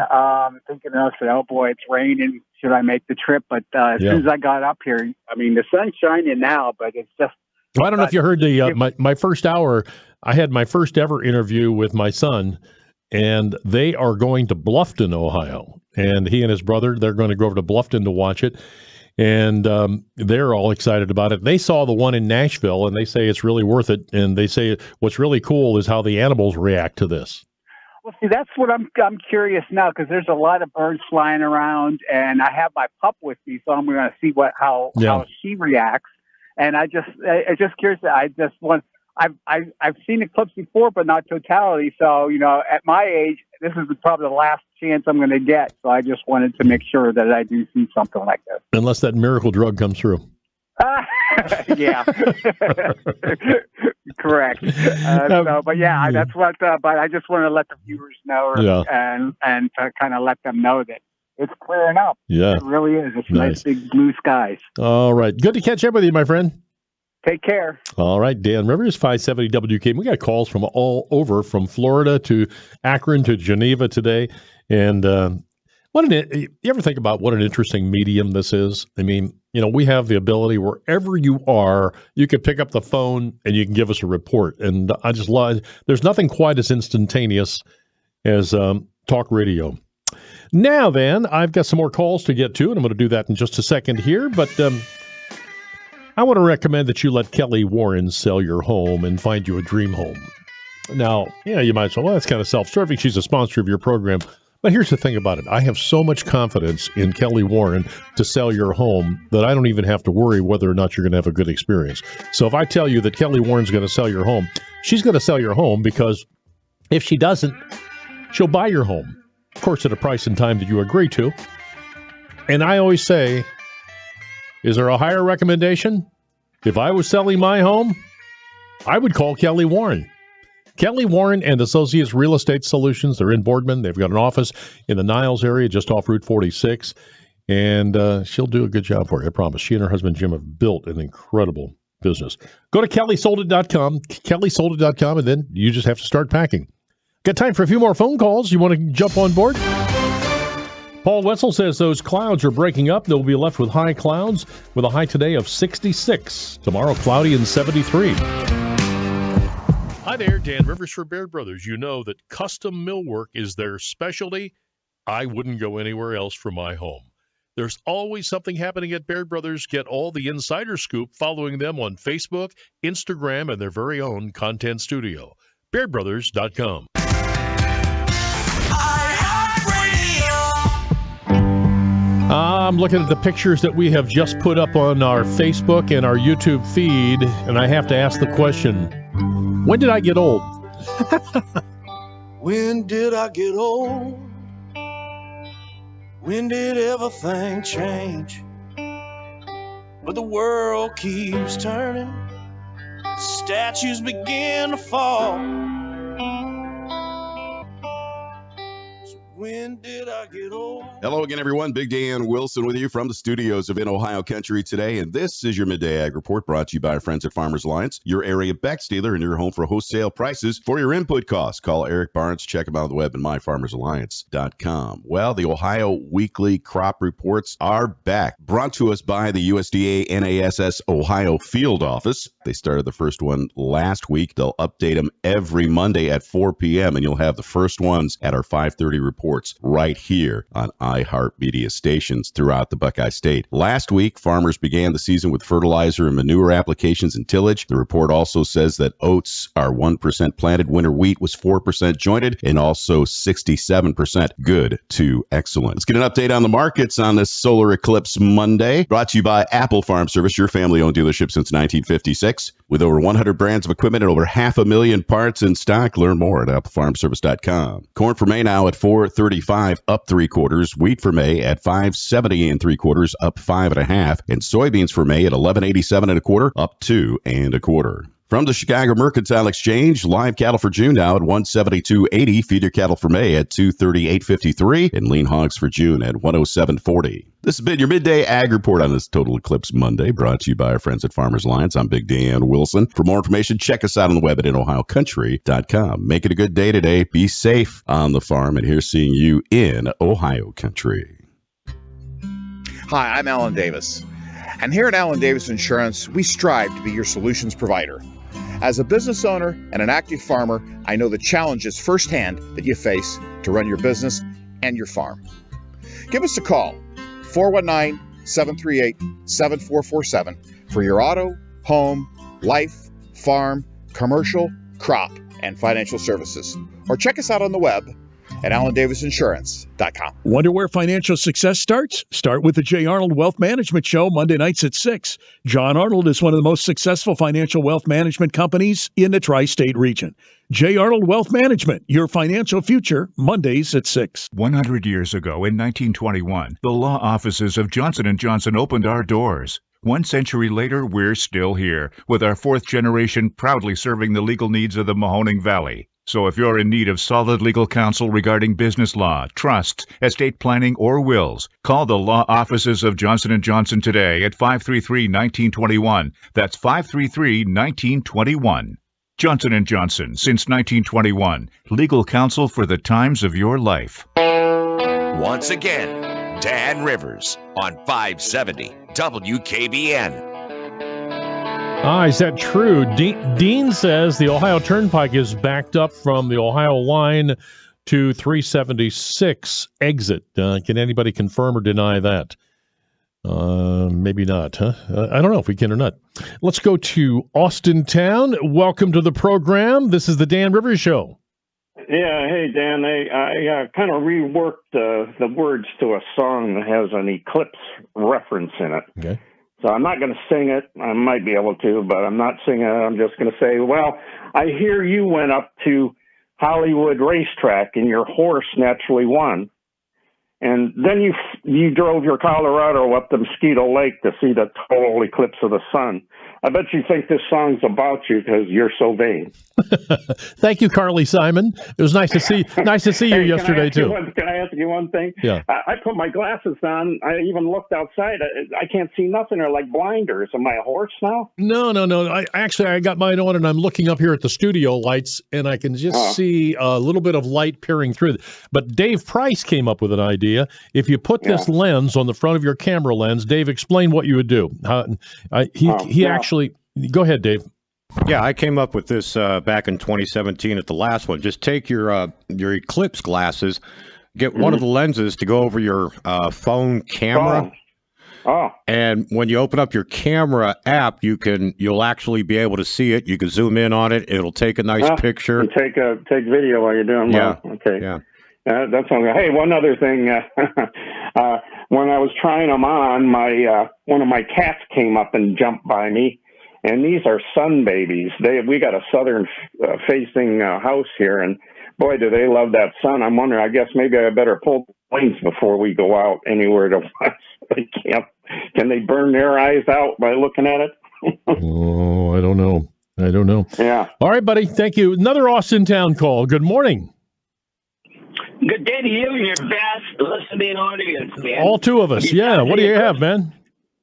thinking, oh boy, it's raining. Should I make the trip? But as soon as I got up here, I mean, the sun's shining now, but it's just. Well, I don't know if you heard my first hour. I had my first ever interview with my son. And they are going to Bluffton, Ohio. And he and his brother, they're going to go over to Bluffton to watch it. And they're all excited about it. They saw the one in Nashville, and they say it's really worth it. And they say what's really cool is how the animals react to this. Well, see, that's what I'm curious now, because there's a lot of birds flying around, and I have my pup with me, so I'm going to see how she reacts. And I'm just curious. I've seen eclipse before, but not totality. So, at my age, this is probably the last chance I'm going to get. So I just wanted to make sure that I do see something like this. Unless that miracle drug comes through. Yeah. Correct. But yeah, that's what, but I just want to let the viewers know and to kind of let them know that it's clearing up. Yeah. It really is. It's nice big blue skies. All right. Good to catch up with you, my friend. Take care. All right, Dan Rivers, 570 WK. We got calls from all over, from Florida to Akron to Geneva today. And you ever think about what an interesting medium this is? I mean, we have the ability wherever you are, you can pick up the phone and you can give us a report. And I just love, there's nothing quite as instantaneous as talk radio. Now then, I've got some more calls to get to, and I'm going to do that in just a second here. But I want to recommend that you let Kelly Warren sell your home and find you a dream home. Now, you might say, well, that's kind of self-serving. She's a sponsor of your program. But here's the thing about it. I have so much confidence in Kelly Warren to sell your home that I don't even have to worry whether or not you're going to have a good experience. So if I tell you that Kelly Warren's going to sell your home, she's going to sell your home, because if she doesn't, she'll buy your home, of course, at a price and time that you agree to. And I always say, is there a higher recommendation? If I was selling my home, I would call Kelly Warren. Kelly Warren and Associates Real Estate Solutions. They're in Boardman. They've got an office in the Niles area just off Route 46. And she'll do a good job for you, I promise. She and her husband Jim have built an incredible business. Go to kellysoldit.com, and then you just have to start packing. Got time for a few more phone calls. You want to jump on board? Paul Wetzel says those clouds are breaking up. They'll be left with high clouds with a high today of 66. Tomorrow, cloudy and 73. Hi there, Dan Rivers for Baird Brothers. You know that custom millwork is their specialty. I wouldn't go anywhere else for my home. There's always something happening at Baird Brothers. Get all the insider scoop following them on Facebook, Instagram, and their very own content studio. BairdBrothers.com. I'm looking at the pictures that we have just put up on our Facebook and our YouTube feed, and I have to ask the question, when did I get old? When did I get old? When did everything change? But the world keeps turning, statues begin to fall. So when did I get old? Hello again, everyone. Big Dan Wilson with you from the studios of In Ohio Country today, and this is your Midday Ag Report brought to you by our friends at Farmers Alliance, your area Beck's dealer and your home for wholesale prices for your input costs. Call Eric Barnes. Check him out on the web at myfarmersalliance.com. Well, the Ohio Weekly Crop Reports are back, brought to us by the USDA NASS Ohio Field Office. They started the first one last week. They'll update them every Monday at 4 p.m., and you'll have the first ones at our 5:30 reports right here on iHeart Media stations throughout the Buckeye State. Last week, farmers began the season with fertilizer and manure applications and tillage. The report also says that oats are 1% planted, winter wheat was 4% jointed, and also 67% good to excellent. Let's get an update on the markets on this solar eclipse Monday. Brought to you by Apple Farm Service, your family-owned dealership since 1956. With over 100 brands of equipment and over 500,000 parts in stock. Learn more at applefarmservice.com. Corn for May now at $4.35, up 3/4. Wheat for May at $5.70 3/4, up 5.5, and soybeans for May at $11.87 1/4, up 2 1/4. From the Chicago Mercantile Exchange, live cattle for June now at $172.80, feeder cattle for May at $238.53, and lean hogs for June at $107.40. This has been your Midday Ag Report on this Total Eclipse Monday, brought to you by our friends at Farmers Alliance. I'm Big Dan Wilson. For more information, check us out on the web at InOhioCountry.com. Make it a good day today. Be safe on the farm, and here's seeing you in Ohio Country. Hi, I'm Alan Davis. And here at Alan Davis Insurance, we strive to be your solutions provider. As a business owner and an active farmer, I know the challenges firsthand that you face to run your business and your farm. Give us a call, 419-738-7447, for your auto, home, life, farm, commercial, crop, and financial services. Or check us out on the web at AlanDavisInsurance.com. Wonder where financial success starts? Start with the Jay Arnold Wealth Management Show, Monday nights at 6. John Arnold is one of the most successful financial wealth management companies in the tri-state region. Jay Arnold Wealth Management, your financial future, Mondays at 6. 100 years ago, in 1921, the law offices of Johnson & Johnson opened our doors. 1 century later, we're still here, with our 4th generation proudly serving the legal needs of the Mahoning Valley. So if you're in need of solid legal counsel regarding business law, trusts, estate planning, or wills, call the law offices of Johnson & Johnson today at 533-1921. That's 533-1921. Johnson & Johnson, since 1921. Legal counsel for the times of your life. Once again, Dan Rivers on 570 WKBN. Is that true? Dean says the Ohio Turnpike is backed up from the Ohio line to 376 exit. Can anybody confirm or deny that? Maybe not, huh? I don't know if we can or not. Let's go to Austintown. Welcome to the program. This is the Dan Rivers Show. Yeah, hey, Dan. I kind of reworked the words to a song that has an eclipse reference in it. Okay. So I'm not going to sing it. I might be able to, but I'm not singing it. I'm just going to say, well, I hear you went up to Hollywood Racetrack and your horse naturally won. And then you drove your Colorado up to Mosquito Lake to see the total eclipse of the sun. I bet you think this song's about you because you're so vain. Thank you, Carly Simon. It was nice to see you yesterday too. Can I ask you one thing? Yeah. I put my glasses on. I even looked outside. I can't see nothing. They're like blinders. Am I a horse now? No. I got mine on, and I'm looking up here at the studio lights, and I can just see a little bit of light peering through. But Dave Price came up with an idea. If you put this lens on the front of your camera lens, Dave, explain what you would do. He actually. Go ahead, Dave. Yeah, I came up with this back in 2017 at the last one. Just take your Eclipse glasses, get one of the lenses to go over your phone camera. And when you open up your camera app, you'll actually be able to see it. You can zoom in on it. It'll take a nice picture. And take video while you're doing well. Okay. Yeah. That's okay. Hey, one other thing. When I was trying them on, one of my cats came up and jumped by me, and these are sun babies. We got a southern facing house here, and boy, do they love that sun. I'm wondering. I guess maybe I better pull the wings before we go out anywhere to watch. Can they burn their eyes out by looking at it? Oh, I don't know. Yeah. All right, buddy. Thank you. Another Austintown call. Good morning. Good day to you, your best listening audience, man. All two of us. Yeah. What do you have, man?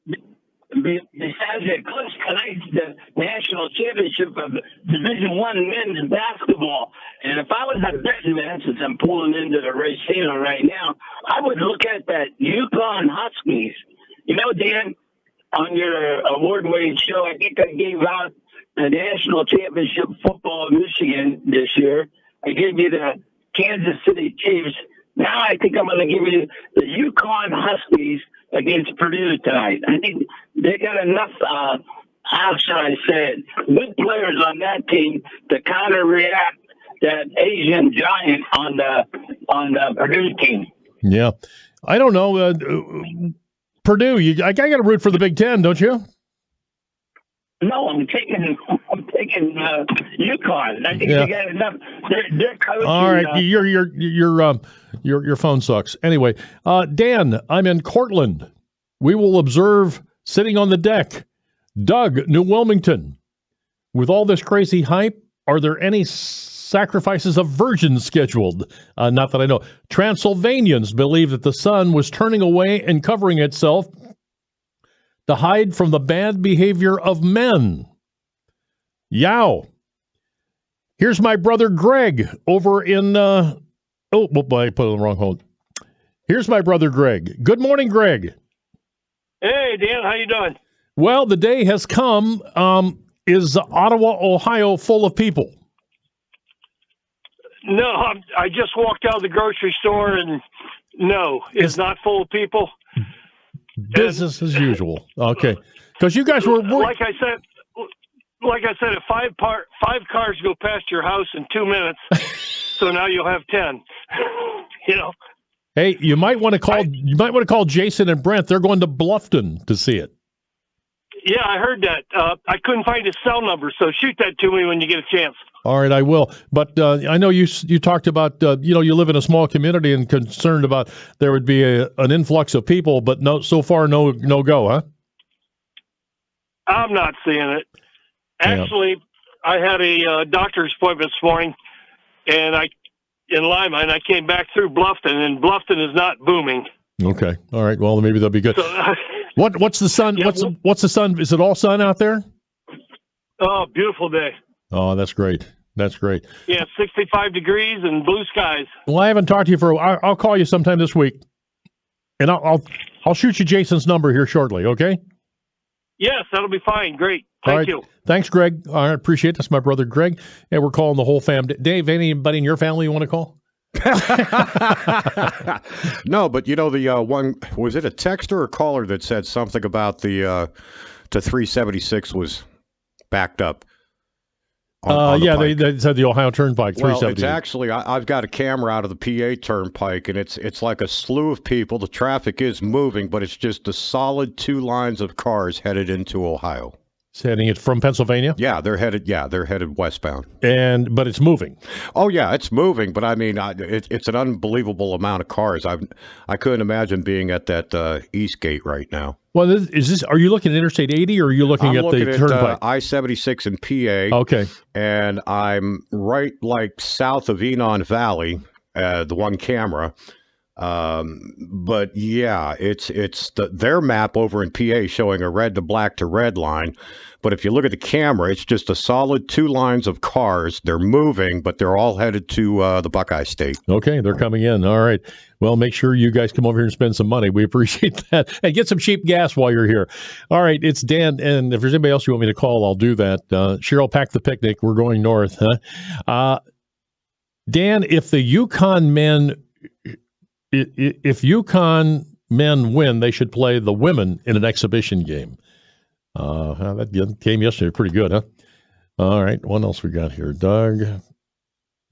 Besides the Eclipse tonight's the national championship of Division I men's basketball. And if I was a betting, since I'm pulling into the Racino right now, I would look at that UConn Huskies. You know, Dan, on your award-winning show, I think I gave out the national championship football in Michigan this year. I gave you the Kansas City Chiefs. Now I think I'm going to give you the UConn Huskies against Purdue tonight. I think they got enough, how should I say it, good players on that team to counter-react that Asian giant on the Purdue team. Yeah. I don't know. Purdue, I got to root for the Big Ten, don't you? No, I'm taking UConn. I think they got enough. They're coaching. All right, your phone sucks. Anyway, Dan, I'm in Cortland. We will observe sitting on the deck. Doug, New Wilmington. With all this crazy hype, are there any sacrifices of virgins scheduled? Not that I know. Transylvanians believe that the sun was turning away and covering itself to hide from the bad behavior of men. Yow. Here's my brother Greg over in, I put it on the wrong hold. Here's my brother Greg. Good morning, Greg. Hey, Dan, how you doing? Well, the day has come. Is Ottawa, Ohio full of people? No, I just walked out of the grocery store, and no, it's not full of people. Business as usual. Okay, because you guys were like I said, if five cars go past your house in 2 minutes, so now you'll have 10. You know. Hey, you might want to call Jason and Brent. They're going to Bluffton to see it. Yeah, I heard that. I couldn't find his cell number, so shoot that to me when you get a chance. All right, I will. But I know you talked about, you live in a small community and concerned about there would be an influx of people, but so far no go, huh? I'm not seeing it. Actually, I had a doctor's appointment this morning, and in Lima, and I came back through Bluffton, and Bluffton is not booming. Okay. All right. Well, maybe they'll be good. So, what's the sun? Yeah, what's the sun? Is it all sun out there? Oh, beautiful day. Oh, that's great. That's great. Yeah, 65 degrees and blue skies. Well, I haven't talked to you for a while. I'll call you sometime this week, and I'll shoot you Jason's number here shortly. Okay. Yes, that'll be fine. Great. Thank you. Thanks, Greg. All right, appreciate it. That's my brother Greg, and we're calling the whole fam. Dave, anybody in your family you want to call? No, but the one, was it a texter or caller that said something about the 376 was backed up? They said the Ohio Turnpike 370. Well, it's actually, I've got a camera out of the PA Turnpike, and it's like a slew of people. The traffic is moving, but it's just a solid 2 lines of cars headed into Ohio. It's heading it from Pennsylvania? Yeah, they're headed westbound. But it's moving. Oh yeah, it's moving. But I mean, it's an unbelievable amount of cars. I couldn't imagine being at that East Gate right now. Well, are you looking at Interstate 80 or are you looking at the turnpike? I-76 in PA. Okay. And I'm right like south of Enon Valley, the one camera. But yeah, it's their map over in PA showing a red to black to red line. But if you look at the camera, it's just a solid 2 lines of cars. They're moving, but they're all headed to the Buckeye State. Okay, they're coming in. All right. Well, make sure you guys come over here and spend some money. We appreciate that. And get some cheap gas while you're here. All right, it's Dan. And if there's anybody else you want me to call, I'll do that. Cheryl, pack the picnic. We're going north. Huh? Dan, if the Yukon men win, they should play the women in an exhibition game. That came yesterday. Pretty good, huh? All right. What else we got here? Doug,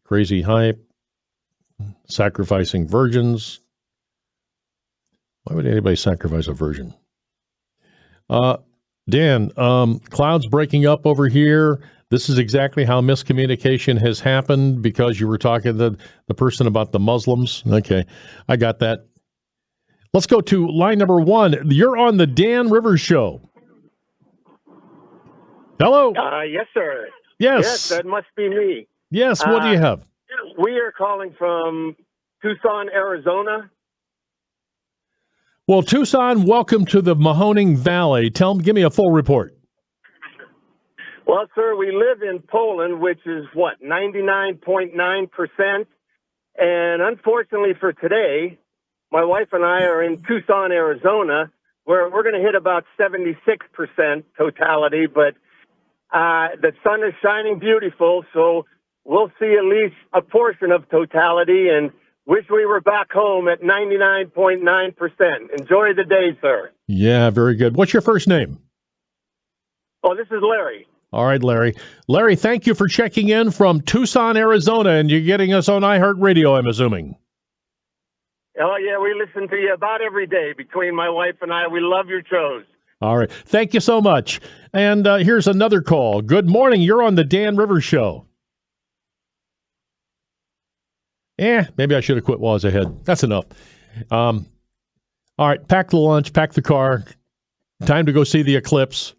crazy hype, sacrificing virgins. Why would anybody sacrifice a virgin? Dan, clouds breaking up over here. This is exactly how miscommunication has happened because you were talking to the person about the Muslims. Okay, I got that. Let's go to line number 1. You're on the Dan Rivers Show. Hello. Yes, sir. Yes, that must be me. Yes, what do you have? We are calling from Tucson, Arizona. Well, Tucson, welcome to the Mahoning Valley. Give me a full report. Well, sir, we live in Poland, which is, 99.9%. And unfortunately for today, my wife and I are in Tucson, Arizona, where we're going to hit about 76% totality. But the sun is shining beautiful, so we'll see at least a portion of totality and wish we were back home at 99.9%. Enjoy the day, sir. Yeah, very good. What's your first name? Oh, this is Larry. All right, Larry. Larry, thank you for checking in from Tucson, Arizona, and you're getting us on iHeartRadio, I'm assuming. Oh, yeah, we listen to you about every day between my wife and I. We love your shows. All right. Thank you so much. And here's another call. Good morning. You're on the Dan Rivers Show. Maybe I should have quit while I was ahead. That's enough. All right. Pack the lunch, pack the car. Time to go see the eclipse.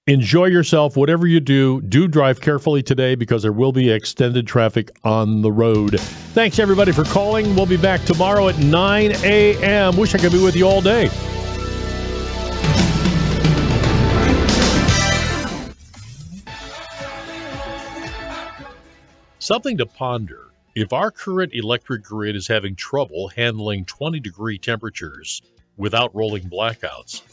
Enjoy yourself. Whatever you do drive carefully today because there will be extended traffic on the road. Thanks, everybody, for calling. We'll be back tomorrow at 9 a.m. Wish I could be with you all day. Something to ponder. If our current electric grid is having trouble handling 20-degree temperatures without rolling blackouts,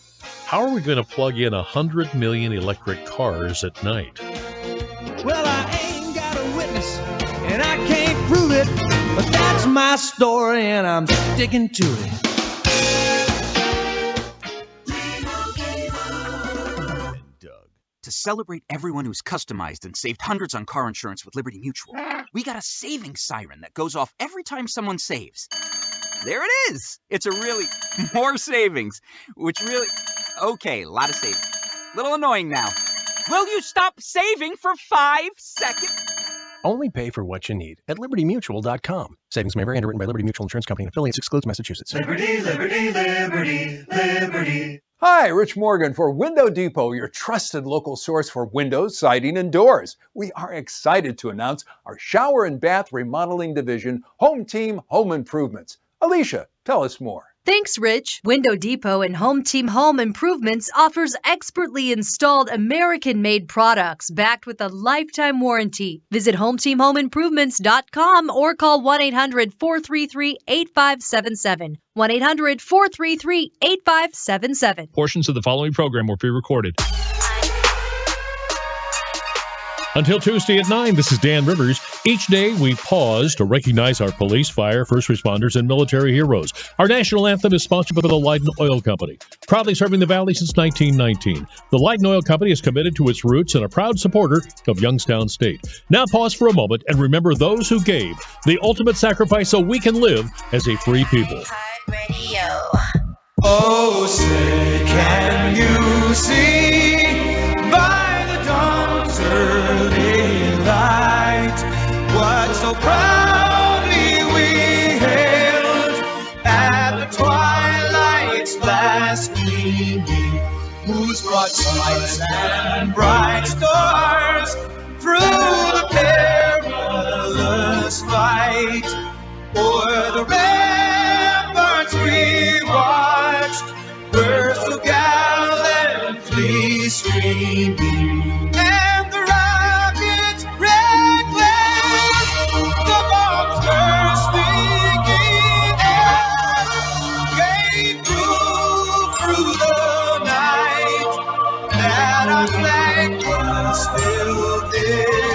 how are we going to plug in 100 million electric cars at night? Well, I ain't got a witness, and I can't prove it, but that's my story, and I'm sticking to it. To celebrate everyone who's customized and saved hundreds on car insurance with Liberty Mutual, we got a savings siren that goes off every time someone saves. There it is. It's a really more savings, which really, okay, a lot of savings. Little annoying now. Will you stop saving for 5 seconds? Only pay for what you need at LibertyMutual.com. Savings may vary. Underwritten by Liberty Mutual Insurance Company and affiliates. Excludes Massachusetts. Liberty, liberty, liberty, liberty. Hi, Rich Morgan for Window Depot, your trusted local source for windows, siding, and doors. We are excited to announce our shower and bath remodeling division, Home Team Home Improvements. Alicia, tell us more. Thanks, Rich. Window Depot and Home Team Home Improvements offers expertly installed American-made products backed with a lifetime warranty. Visit HomeTeamHomeImprovements.com or call 1-800-433-8577. 1-800-433-8577. Portions of the following program were pre-recorded. Until Tuesday at 9, this is Dan Rivers. Each day we pause to recognize our police, fire, first responders, and military heroes. Our national anthem is sponsored by the Leyden Oil Company, proudly serving the Valley since 1919. The Leyden Oil Company is committed to its roots and a proud supporter of Youngstown State. Now pause for a moment and remember those who gave the ultimate sacrifice so we can live as a free people. Oh, say, can you see so proudly we hailed at the twilight's last gleaming, whose broad stripes and bright stars through the perilous fight o'er the ramparts we watched were so gallantly streaming, and the rocket's red glare, the bombs bursting in air, gave proof through the night that our flag was still there.